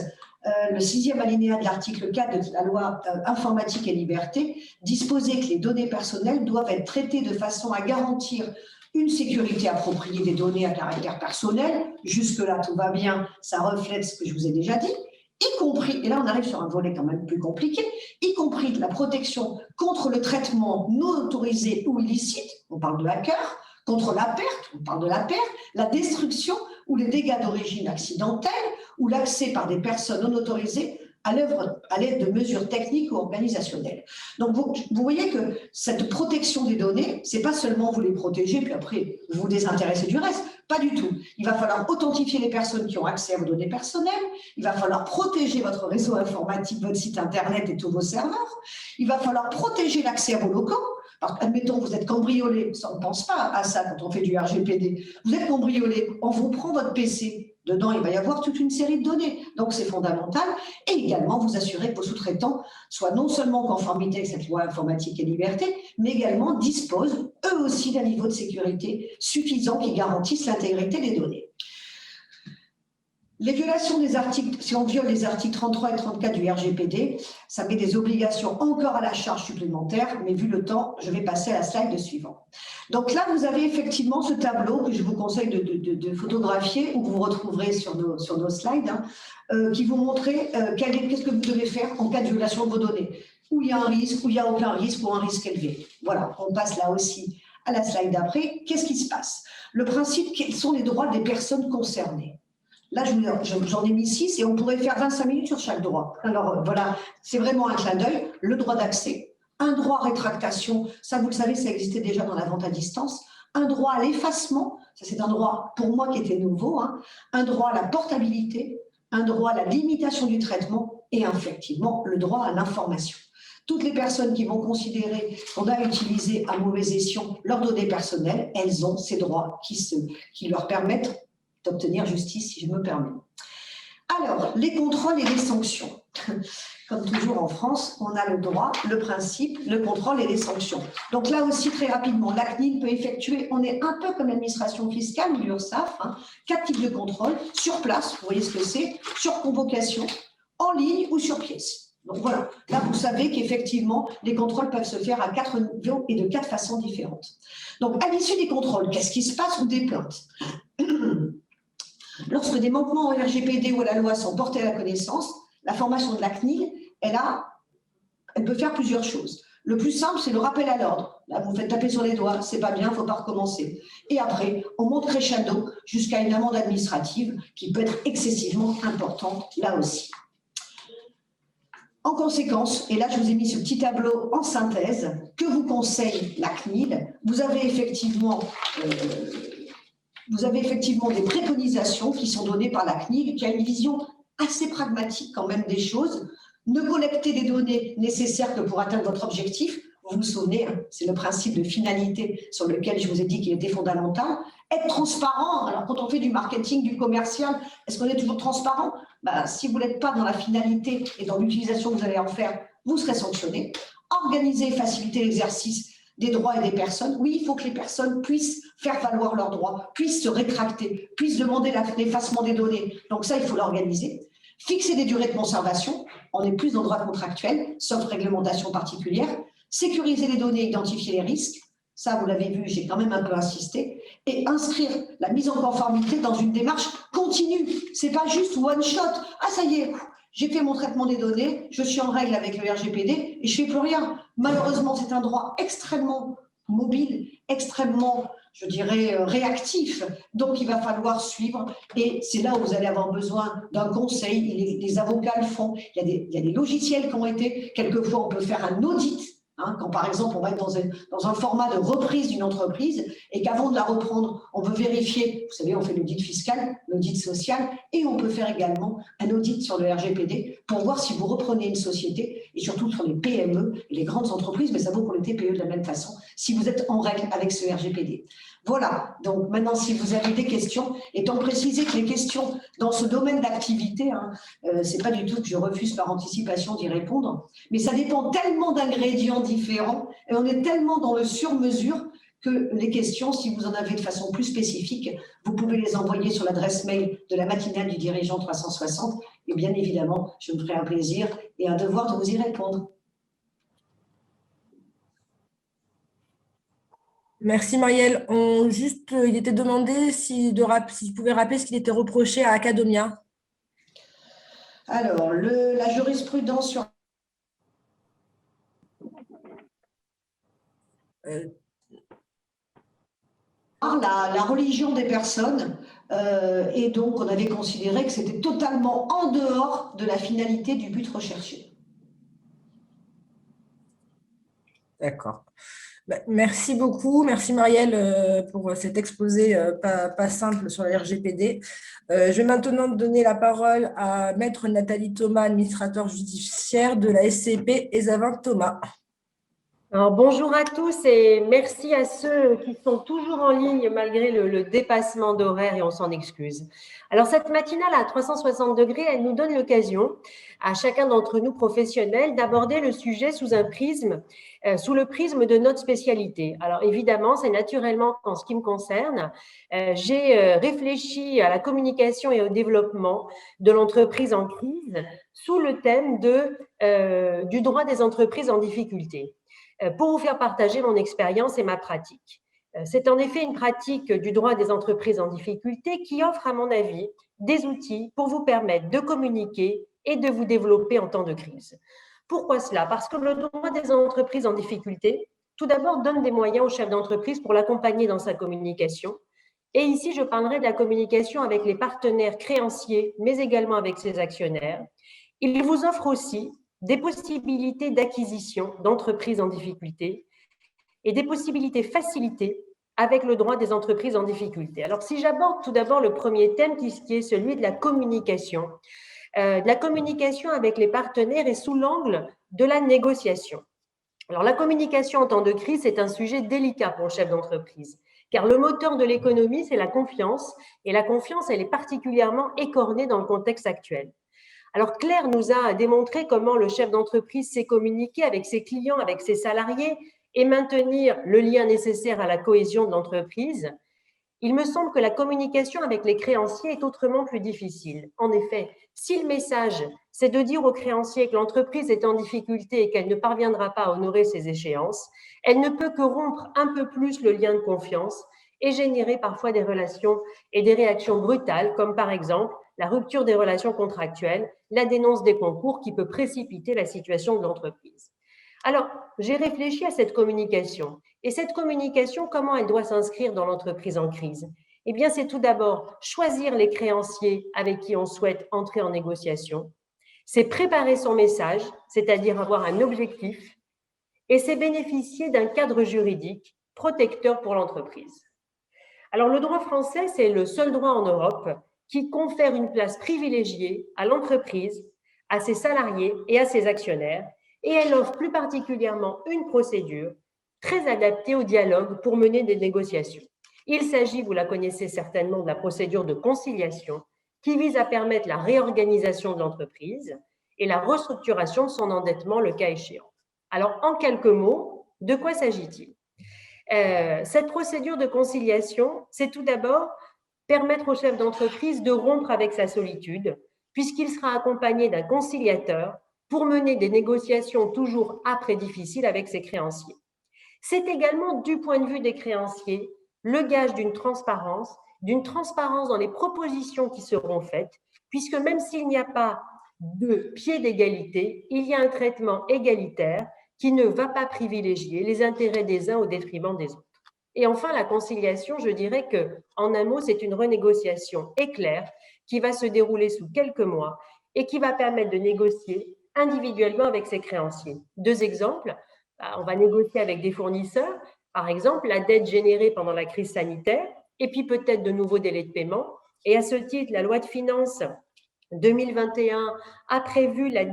le 6e alinéa de l'article 4 de la loi informatique et liberté disposait que les données personnelles doivent être traitées de façon à garantir une sécurité appropriée des données à caractère personnel. Jusque-là, tout va bien, ça reflète ce que je vous ai déjà dit. Y compris, et là on arrive sur un volet quand même plus compliqué, y compris de la protection contre le traitement non autorisé ou illicite, on parle de hacker, contre la perte, on parle de la perte, la destruction ou les dégâts d'origine accidentelle ou l'accès par des personnes non autorisées à l'œuvre à l'aide de mesures techniques ou organisationnelles. Donc vous voyez que cette protection des données, c'est pas seulement vous les protéger puis après vous vous désintéressez du reste, pas du tout. Il va falloir authentifier les personnes qui ont accès à vos données personnelles, il va falloir protéger votre réseau informatique, votre site internet et tous vos serveurs, il va falloir protéger l'accès à vos locaux. Parce qu'admettons, vous êtes cambriolé, on ne pense pas à ça quand on fait du RGPD, vous êtes cambriolé, on vous prend votre PC, dedans il va y avoir toute une série de données, donc c'est fondamental, et également vous assurer que vos sous-traitants soient non seulement en conformité avec cette loi informatique et liberté, mais également disposent eux aussi d'un niveau de sécurité suffisant qui garantisse l'intégrité des données. Les violations des articles, si on viole les articles 33 et 34 du RGPD, ça met des obligations encore à la charge supplémentaire, mais vu le temps, je vais passer à la slide suivante. Donc là, vous avez effectivement ce tableau que je vous conseille de photographier, ou que vous retrouverez sur nos slides, qui vous montrer qu'est-ce que vous devez faire en cas de violation de vos données. Où il y a un risque, où il n'y a aucun risque, ou un risque élevé. Voilà, on passe là aussi à la slide d'après. Qu'est-ce qui se passe? Le principe, quels sont les droits des personnes concernées? Là, j'en ai mis 6 et on pourrait faire 25 minutes sur chaque droit. Alors voilà, c'est vraiment un clin d'œil. Le droit d'accès, un droit à rétractation, ça vous le savez, ça existait déjà dans la vente à distance. Un droit à l'effacement, ça c'est un droit pour moi qui était nouveau. Un droit à la portabilité, un droit à la limitation du traitement et effectivement le droit à l'information. Toutes les personnes qui vont considérer qu'on a utilisé à mauvais escient leurs données personnelles, elles ont ces droits qui leur permettent d'obtenir justice, si je me permets. Alors, les contrôles et les sanctions. Comme toujours en France, on a le droit, le principe, le contrôle et les sanctions. Donc là aussi, très rapidement, la CNIL peut effectuer, on est un peu comme l'administration fiscale ou l'URSSAF, 4 types de contrôles, sur place, vous voyez ce que c'est, sur convocation, en ligne ou sur pièce. Donc voilà, là vous savez qu'effectivement, les contrôles peuvent se faire à 4 niveaux et de 4 façons différentes. Donc à l'issue des contrôles, qu'est-ce qui se passe ou des plaintes? Lorsque des manquements au RGPD ou à la loi sont portés à la connaissance, la formation de la CNIL, elle peut faire plusieurs choses. Le plus simple, c'est le rappel à l'ordre. Là, vous faites taper sur les doigts, c'est pas bien, il ne faut pas recommencer. Et après, on monte crescendo jusqu'à une amende administrative qui peut être excessivement importante, là aussi. En conséquence, et là je vous ai mis ce petit tableau en synthèse, que vous conseille la CNIL, vous avez effectivement des préconisations qui sont données par la CNIL, qui a une vision assez pragmatique quand même des choses. Ne collectez des données nécessaires que pour atteindre votre objectif. vous vous souvenez, hein, c'est le principe de finalité sur lequel je vous ai dit qu'il était fondamental. Être transparent. Alors, quand on fait du marketing, du commercial, est-ce qu'on est toujours transparent? Si vous n'êtes pas dans la finalité et dans l'utilisation que vous allez en faire, vous serez sanctionné. Organiser et faciliter l'exercice des droits et des personnes. Oui, il faut que les personnes puissent faire valoir leurs droits, puissent se rétracter, puissent demander l'effacement des données. Donc ça, il faut l'organiser. Fixer des durées de conservation. On est plus dans le droit contractuel, sauf réglementation particulière. Sécuriser les données, identifier les risques. Ça, vous l'avez vu, j'ai quand même un peu insisté. Et inscrire la mise en conformité dans une démarche continue. Ce n'est pas juste one shot. Ah, ça y est, j'ai fait mon traitement des données, je suis en règle avec le RGPD et je ne fais plus rien. Malheureusement, c'est un droit extrêmement mobile, extrêmement, je dirais, réactif. Donc, il va falloir suivre. Et c'est là où vous allez avoir besoin d'un conseil. Les avocats le font. Il y a des logiciels qui ont été. Quelquefois, on peut faire un audit. Quand par exemple on va être dans un format de reprise d'une entreprise et qu'avant de la reprendre, on veut vérifier, vous savez, on fait l'audit fiscal, l'audit social et on peut faire également un audit sur le RGPD pour voir si vous reprenez une société et surtout sur les PME et les grandes entreprises, mais ça vaut pour les TPE de la même façon, si vous êtes en règle avec ce RGPD. Voilà, donc maintenant si vous avez des questions, étant précisé que les questions dans ce domaine d'activité, c'est pas du tout que je refuse par anticipation d'y répondre, mais ça dépend tellement d'ingrédients différents et on est tellement dans le sur-mesure que les questions, si vous en avez de façon plus spécifique, vous pouvez les envoyer sur l'adresse mail de la matinale du dirigeant 360 et bien évidemment, je me ferai un plaisir et un devoir de vous y répondre. Merci Marielle. Il était demandé si vous pouvez rappeler ce qu'il était reproché à Academia. Alors, la jurisprudence sur la religion des personnes, et donc on avait considéré que c'était totalement en dehors de la finalité du but recherché. D'accord. Merci beaucoup. Merci Marielle pour cet exposé pas simple sur le RGPD. Je vais maintenant donner la parole à Maître Nathalie Thomas, administrateur judiciaire de la SCP Ezavin Thomas. Alors, bonjour à tous et merci à ceux qui sont toujours en ligne malgré le dépassement d'horaire et on s'en excuse. Alors, cette matinale à 360 degrés, elle nous donne l'occasion à chacun d'entre nous professionnels d'aborder le sujet sous le prisme de notre spécialité. Alors, évidemment, c'est naturellement en ce qui me concerne. J'ai réfléchi à la communication et au développement de l'entreprise en crise sous le thème du droit des entreprises en difficulté, pour vous faire partager mon expérience et ma pratique. C'est en effet une pratique du droit des entreprises en difficulté qui offre, à mon avis, des outils pour vous permettre de communiquer et de vous développer en temps de crise. Pourquoi cela? Parce que le droit des entreprises en difficulté, tout d'abord, donne des moyens au chef d'entreprise pour l'accompagner dans sa communication. Et ici, je parlerai de la communication avec les partenaires créanciers, mais également avec ses actionnaires. Il vous offre aussi des possibilités d'acquisition d'entreprises en difficulté et des possibilités facilitées avec le droit des entreprises en difficulté. Alors, si j'aborde tout d'abord le premier thème qui est celui de la communication avec les partenaires et sous l'angle de la négociation. Alors, la communication en temps de crise, c'est un sujet délicat pour le chef d'entreprise, car le moteur de l'économie, c'est la confiance, et la confiance, elle est particulièrement écornée dans le contexte actuel. Alors, Claire nous a démontré comment le chef d'entreprise sait communiquer avec ses clients, avec ses salariés et maintenir le lien nécessaire à la cohésion de l'entreprise. Il me semble que la communication avec les créanciers est autrement plus difficile. En effet, si le message, c'est de dire aux créanciers que l'entreprise est en difficulté et qu'elle ne parviendra pas à honorer ses échéances, elle ne peut que rompre un peu plus le lien de confiance et générer parfois des relations et des réactions brutales, comme par exemple la rupture des relations contractuelles, la dénonce des concours qui peut précipiter la situation de l'entreprise. Alors, j'ai réfléchi à cette communication. Et cette communication, comment elle doit s'inscrire dans l'entreprise en crise? Eh bien, c'est tout d'abord choisir les créanciers avec qui on souhaite entrer en négociation. C'est préparer son message, c'est-à-dire avoir un objectif. Et c'est bénéficier d'un cadre juridique protecteur pour l'entreprise. Alors, le droit français, c'est le seul droit en Europe qui confère une place privilégiée à l'entreprise, à ses salariés et à ses actionnaires, et elle offre plus particulièrement une procédure très adaptée au dialogue pour mener des négociations. Il s'agit, vous la connaissez certainement, de la procédure de conciliation qui vise à permettre la réorganisation de l'entreprise et la restructuration de son endettement le cas échéant. Alors, en quelques mots, de quoi s'agit-il? Cette procédure de conciliation, c'est tout d'abord permettre au chef d'entreprise de rompre avec sa solitude, puisqu'il sera accompagné d'un conciliateur pour mener des négociations toujours âpres et difficiles avec ses créanciers. C'est également, du point de vue des créanciers, le gage d'une transparence dans les propositions qui seront faites, puisque même s'il n'y a pas de pied d'égalité, il y a un traitement égalitaire qui ne va pas privilégier les intérêts des uns au détriment des autres. Et enfin, la conciliation, je dirais qu'en un mot, c'est une renégociation éclair qui va se dérouler sous quelques mois et qui va permettre de négocier individuellement avec ses créanciers. Deux exemples, on va négocier avec des fournisseurs, par exemple, la dette générée pendant la crise sanitaire et puis peut-être de nouveaux délais de paiement. Et à ce titre, la loi de finances 2021 a prévu la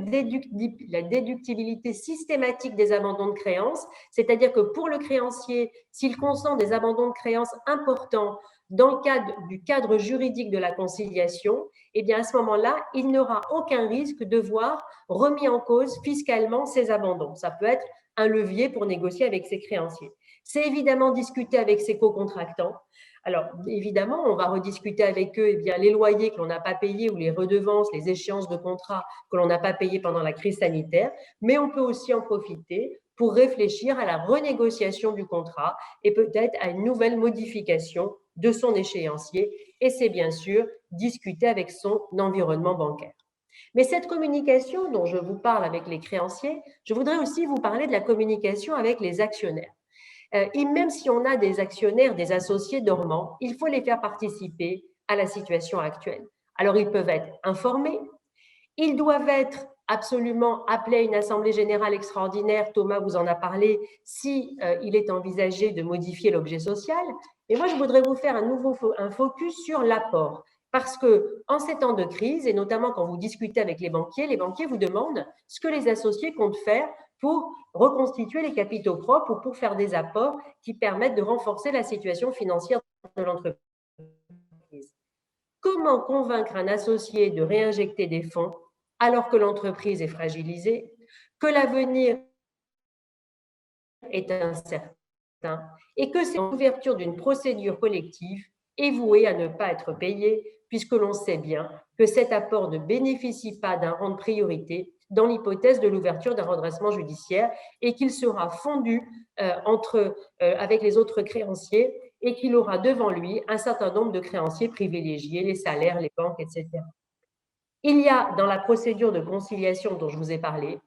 déductibilité systématique des abandons de créances, c'est-à-dire que pour le créancier, s'il consent des abandons de créances importants dans le cadre du cadre juridique de la conciliation, eh bien à ce moment-là, il n'aura aucun risque de voir remis en cause fiscalement ces abandons. Ça peut être un levier pour négocier avec ses créanciers. C'est évidemment discuter avec ses co-contractants. Alors, évidemment, on va rediscuter avec eux les loyers que l'on n'a pas payés ou les redevances, les échéances de contrat que l'on n'a pas payés pendant la crise sanitaire, mais on peut aussi en profiter pour réfléchir à la renégociation du contrat et peut-être à une nouvelle modification de son échéancier. Et c'est bien sûr discuter avec son environnement bancaire. Mais cette communication dont je vous parle avec les créanciers, je voudrais aussi vous parler de la communication avec les actionnaires. Et même si on a des actionnaires, des associés dormants, il faut les faire participer à la situation actuelle. Alors, ils peuvent être informés, ils doivent être absolument appelés à une assemblée générale extraordinaire, Thomas vous en a parlé, si il est envisagé de modifier l'objet social. Et moi, je voudrais vous faire un focus sur l'apport. Parce qu'en ces temps de crise, et notamment quand vous discutez avec les banquiers vous demandent ce que les associés comptent faire pour reconstituer les capitaux propres ou pour faire des apports qui permettent de renforcer la situation financière de l'entreprise. Comment convaincre un associé de réinjecter des fonds alors que l'entreprise est fragilisée, que l'avenir est incertain et que c'est l'ouverture d'une procédure collective est vouée à ne pas être payée, puisque l'on sait bien que cet apport ne bénéficie pas d'un rang de priorité dans l'hypothèse de l'ouverture d'un redressement judiciaire et qu'il sera fondu avec les autres créanciers et qu'il aura devant lui un certain nombre de créanciers privilégiés, les salaires, les banques, etc. Il y a dans la procédure de conciliation dont je vous ai parlé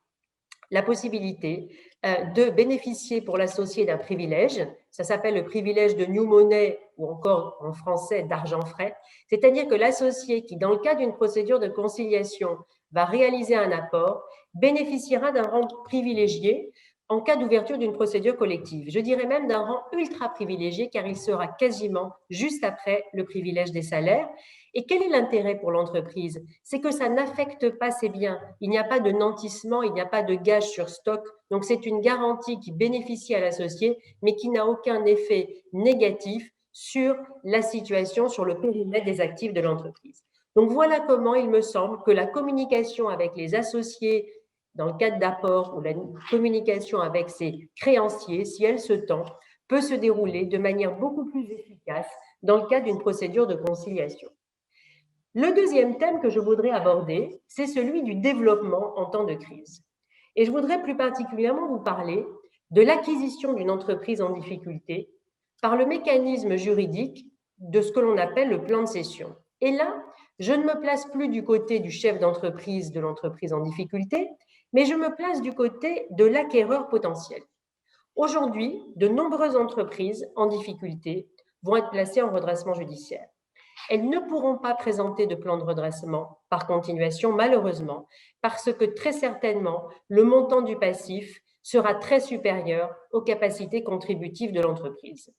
la possibilité de bénéficier pour l'associé d'un privilège. Ça s'appelle le privilège de new money ou encore en français d'argent frais. C'est-à-dire que l'associé qui, dans le cas d'une procédure de conciliation, va réaliser un apport, bénéficiera d'un rang privilégié en cas d'ouverture d'une procédure collective. Je dirais même d'un rang ultra privilégié car il sera quasiment juste après le privilège des salaires. Et quel est l'intérêt pour l'entreprise? C'est que ça n'affecte pas ses biens. Il n'y a pas de nantissement, il n'y a pas de gage sur stock. Donc, c'est une garantie qui bénéficie à l'associé, mais qui n'a aucun effet négatif sur la situation, sur le périmètre des actifs de l'entreprise. Donc, voilà comment il me semble que la communication avec les associés dans le cadre d'apport ou la communication avec ses créanciers, si elle se tend, peut se dérouler de manière beaucoup plus efficace dans le cadre d'une procédure de conciliation. Le deuxième thème que je voudrais aborder, c'est celui du développement en temps de crise. Et je voudrais plus particulièrement vous parler de l'acquisition d'une entreprise en difficulté par le mécanisme juridique de ce que l'on appelle le plan de cession. Et là, je ne me place plus du côté du chef d'entreprise de l'entreprise en difficulté, mais je me place du côté de l'acquéreur potentiel. Aujourd'hui, de nombreuses entreprises en difficulté vont être placées en redressement judiciaire. Elles ne pourront pas présenter de plan de redressement par continuation, malheureusement, parce que très certainement, le montant du passif sera très supérieur aux capacités contributives de l'entreprise.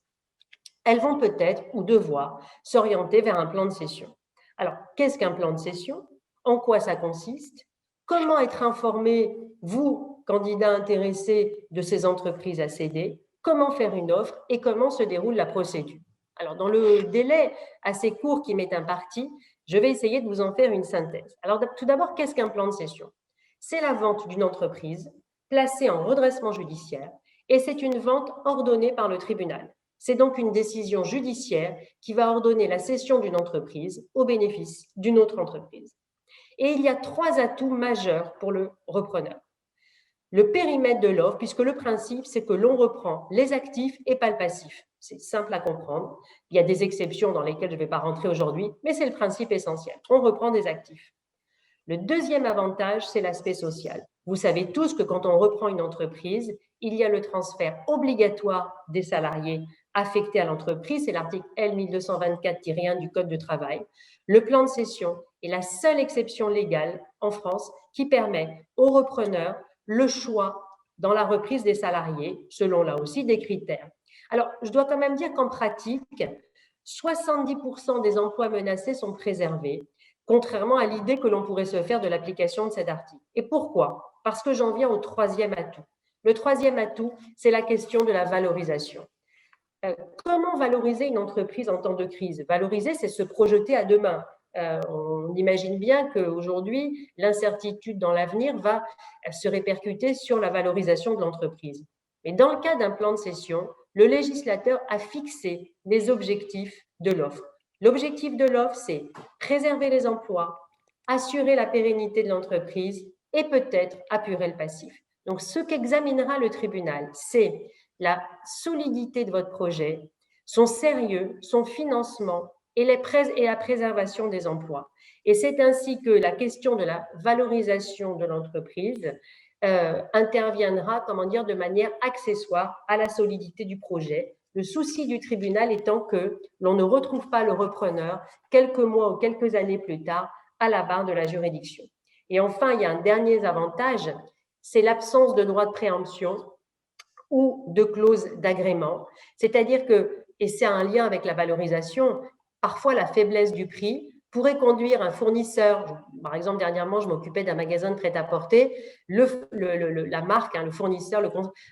Elles vont peut-être ou devoir s'orienter vers un plan de cession. Alors, qu'est-ce qu'un plan de cession? En quoi ça consiste? Comment être informé, vous, candidats intéressés de ces entreprises à céder, comment faire une offre et comment se déroule la procédure. Alors, dans le délai assez court qui m'est imparti, je vais essayer de vous en faire une synthèse. Alors, tout d'abord, qu'est-ce qu'un plan de cession? C'est la vente d'une entreprise placée en redressement judiciaire et c'est une vente ordonnée par le tribunal. C'est donc une décision judiciaire qui va ordonner la cession d'une entreprise au bénéfice d'une autre entreprise. Et il y a 3 atouts majeurs pour le repreneur. Le périmètre de l'offre, puisque le principe, c'est que l'on reprend les actifs et pas le passif. C'est simple à comprendre. Il y a des exceptions dans lesquelles je ne vais pas rentrer aujourd'hui, mais c'est le principe essentiel. On reprend des actifs. Le deuxième avantage, c'est l'aspect social. Vous savez tous que quand on reprend une entreprise, il y a le transfert obligatoire des salariés affectés à l'entreprise, c'est l'article L1224-1 du Code du travail. Le plan de cession est la seule exception légale en France qui permet aux repreneurs le choix dans la reprise des salariés, selon là aussi des critères. Alors, je dois quand même dire qu'en pratique, 70% des emplois menacés sont préservés, contrairement à l'idée que l'on pourrait se faire de l'application de cet article. Et pourquoi? Parce que j'en viens au 3e atout. Le 3e atout, c'est la question de la valorisation. Comment valoriser une entreprise en temps de crise? Valoriser, c'est se projeter à demain. On imagine bien qu'aujourd'hui, l'incertitude dans l'avenir va se répercuter sur la valorisation de l'entreprise. Mais dans le cas d'un plan de cession, le législateur a fixé les objectifs de l'offre. L'objectif de l'offre, c'est préserver les emplois, assurer la pérennité de l'entreprise et peut-être apurer le passif. Donc, ce qu'examinera le tribunal, c'est la solidité de votre projet, son sérieux, son financement et la préservation des emplois. Et c'est ainsi que la question de la valorisation de l'entreprise interviendra, de manière accessoire à la solidité du projet. Le souci du tribunal étant que l'on ne retrouve pas le repreneur quelques mois ou quelques années plus tard à la barre de la juridiction. Et enfin, il y a un dernier avantage, c'est l'absence de droit de préemption ou de clause d'agrément. C'est-à-dire que, et c'est un lien avec la valorisation, parfois la faiblesse du prix pourrait conduire un fournisseur, par exemple dernièrement je m'occupais d'un magasin de prêt-à-porter, la marque, le fournisseur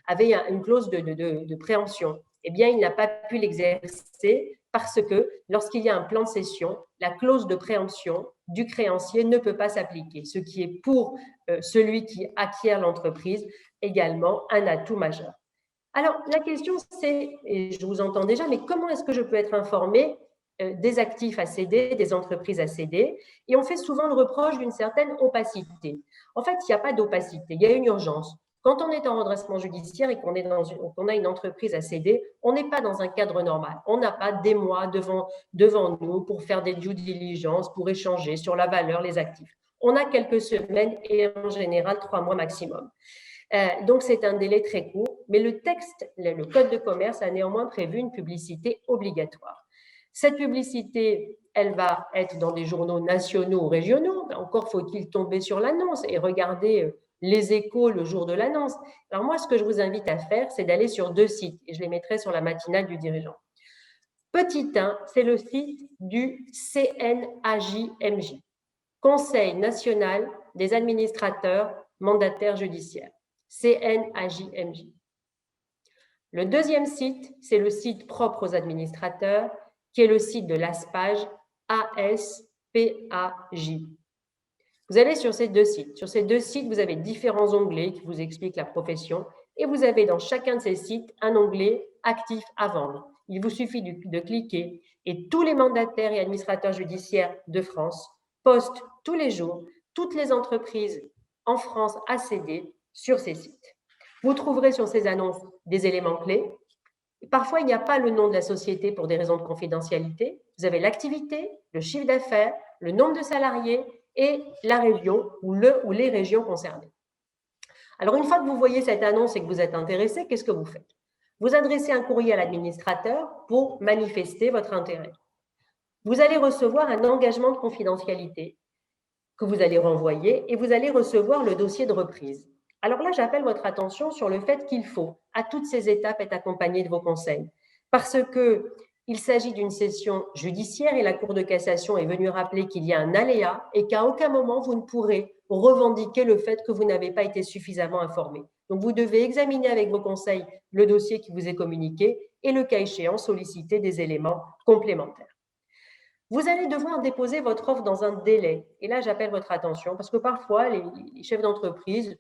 avait une clause de préemption. Eh bien, il n'a pas pu l'exercer parce que lorsqu'il y a un plan de cession, la clause de préemption du créancier ne peut pas s'appliquer, ce qui est pour celui qui acquiert l'entreprise également un atout majeur. Alors, la question c'est, et je vous entends déjà, mais comment est-ce que je peux être informé des actifs à céder, des entreprises à céder? Et on fait souvent le reproche d'une certaine opacité. En fait, il n'y a pas d'opacité, il y a une urgence. Quand on est en redressement judiciaire et qu'on a une entreprise à céder, on n'est pas dans un cadre normal. On n'a pas des mois devant nous pour faire des due diligence, pour échanger sur la valeur, les actifs. On a quelques semaines et en général 3 mois maximum. Donc, c'est un délai très court, mais le texte, le Code de commerce a néanmoins prévu une publicité obligatoire. Cette publicité, elle va être dans des journaux nationaux ou régionaux. Encore faut-il tomber sur l'annonce et regarder les échos le jour de l'annonce. Alors moi, ce que je vous invite à faire, c'est d'aller sur 2 sites et je les mettrai sur la matinale du dirigeant. Petit 1, c'est le site du CNAJMJ, Conseil national des administrateurs mandataires judiciaires. CNAJMJ. Le deuxième site, c'est le site propre aux administrateurs, qui est le site de l'ASPAJ, ASPAJ. Vous allez sur ces 2 sites. Sur ces 2 sites, vous avez différents onglets qui vous expliquent la profession et vous avez dans chacun de ces sites un onglet actif à vendre. Il vous suffit de cliquer et tous les mandataires et administrateurs judiciaires de France postent tous les jours toutes les entreprises en France à céder sur ces sites. Vous trouverez sur ces annonces des éléments clés. Parfois, il n'y a pas le nom de la société pour des raisons de confidentialité. Vous avez l'activité, le chiffre d'affaires, le nombre de salariés et la région ou les régions concernées. Alors, une fois que vous voyez cette annonce et que vous êtes intéressé, qu'est-ce que vous faites? Vous adressez un courrier à l'administrateur pour manifester votre intérêt. Vous allez recevoir un engagement de confidentialité que vous allez renvoyer et vous allez recevoir le dossier de reprise. Alors là, j'appelle votre attention sur le fait qu'il faut, à toutes ces étapes, être accompagné de vos conseils. Parce qu'il s'agit d'une cession judiciaire et la Cour de cassation est venue rappeler qu'il y a un aléa et qu'à aucun moment, vous ne pourrez revendiquer le fait que vous n'avez pas été suffisamment informé. Donc, vous devez examiner avec vos conseils le dossier qui vous est communiqué et, le cas échéant, solliciter des éléments complémentaires. Vous allez devoir déposer votre offre dans un délai. Et là, j'appelle votre attention parce que parfois, les chefs d'entreprise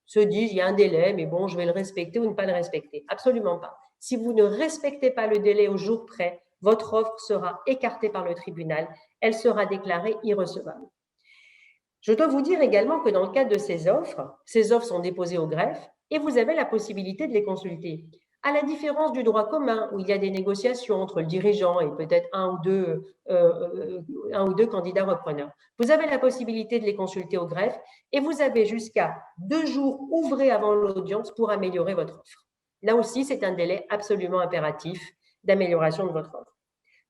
se disent, il y a un délai, mais bon, je vais le respecter ou ne pas le respecter. Absolument pas. Si vous ne respectez pas le délai au jour près, votre offre sera écartée par le tribunal. Elle sera déclarée irrecevable. Je dois vous dire également que dans le cadre de ces offres sont déposées au greffe et vous avez la possibilité de les consulter. À la différence du droit commun, où il y a des négociations entre le dirigeant et peut-être un ou deux candidats repreneurs, vous avez la possibilité de les consulter au greffe et vous avez jusqu'à 2 jours ouvrés avant l'audience pour améliorer votre offre. Là aussi, c'est un délai absolument impératif d'amélioration de votre offre.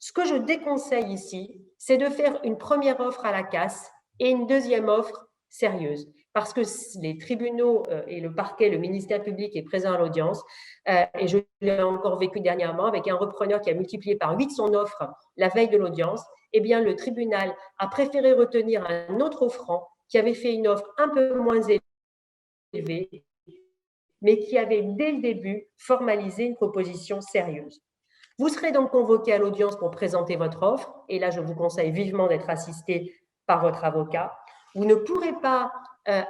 Ce que je déconseille ici, c'est de faire une première offre à la casse et une deuxième offre sérieuse. Parce que les tribunaux et le parquet, le ministère public est présent à l'audience. Et je l'ai encore vécu dernièrement avec un repreneur qui a multiplié par 8 son offre la veille de l'audience. Eh bien, le tribunal a préféré retenir un autre offrant qui avait fait une offre un peu moins élevée, mais qui avait dès le début formalisé une proposition sérieuse. Vous serez donc convoqué à l'audience pour présenter votre offre. Et là, je vous conseille vivement d'être assisté par votre avocat. Vous ne pourrez pas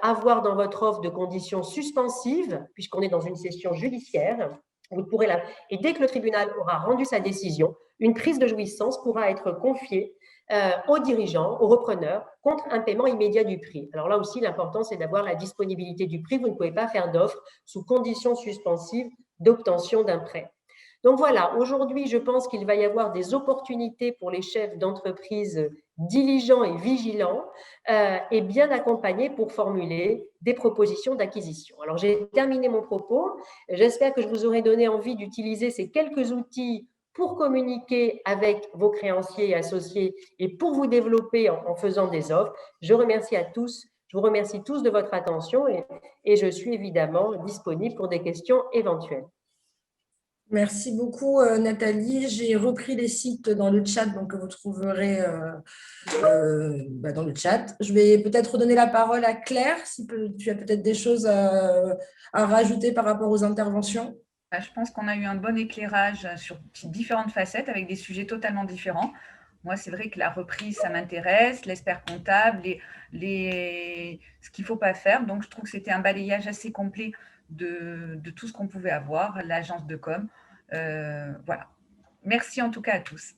avoir dans votre offre de conditions suspensives, puisqu'on est dans une session judiciaire. Vous pourrez et dès que le tribunal aura rendu sa décision, une prise de jouissance pourra être confiée aux dirigeants, aux repreneurs, contre un paiement immédiat du prix. Alors là aussi, l'important, c'est d'avoir la disponibilité du prix. Vous ne pouvez pas faire d'offre sous conditions suspensives d'obtention d'un prêt. Donc voilà, aujourd'hui, je pense qu'il va y avoir des opportunités pour les chefs d'entreprise diligents et vigilants et bien accompagnés pour formuler des propositions d'acquisition. Alors, j'ai terminé mon propos. J'espère que je vous aurai donné envie d'utiliser ces quelques outils pour communiquer avec vos créanciers et associés et pour vous développer en faisant des offres. Je vous remercie tous de votre attention et je suis évidemment disponible pour des questions éventuelles. Merci beaucoup, Nathalie. J'ai repris les sites dans le chat, donc que vous trouverez dans le chat. Je vais peut-être redonner la parole à Claire, si tu as peut-être des choses à rajouter par rapport aux interventions. Je pense qu'on a eu un bon éclairage sur différentes facettes avec des sujets totalement différents. Moi, c'est vrai que la reprise, ça m'intéresse, l'expert comptable, ce qu'il ne faut pas faire. Donc, je trouve que c'était un balayage assez complet de tout ce qu'on pouvait avoir, l'agence de com. Voilà. Merci en tout cas à tous.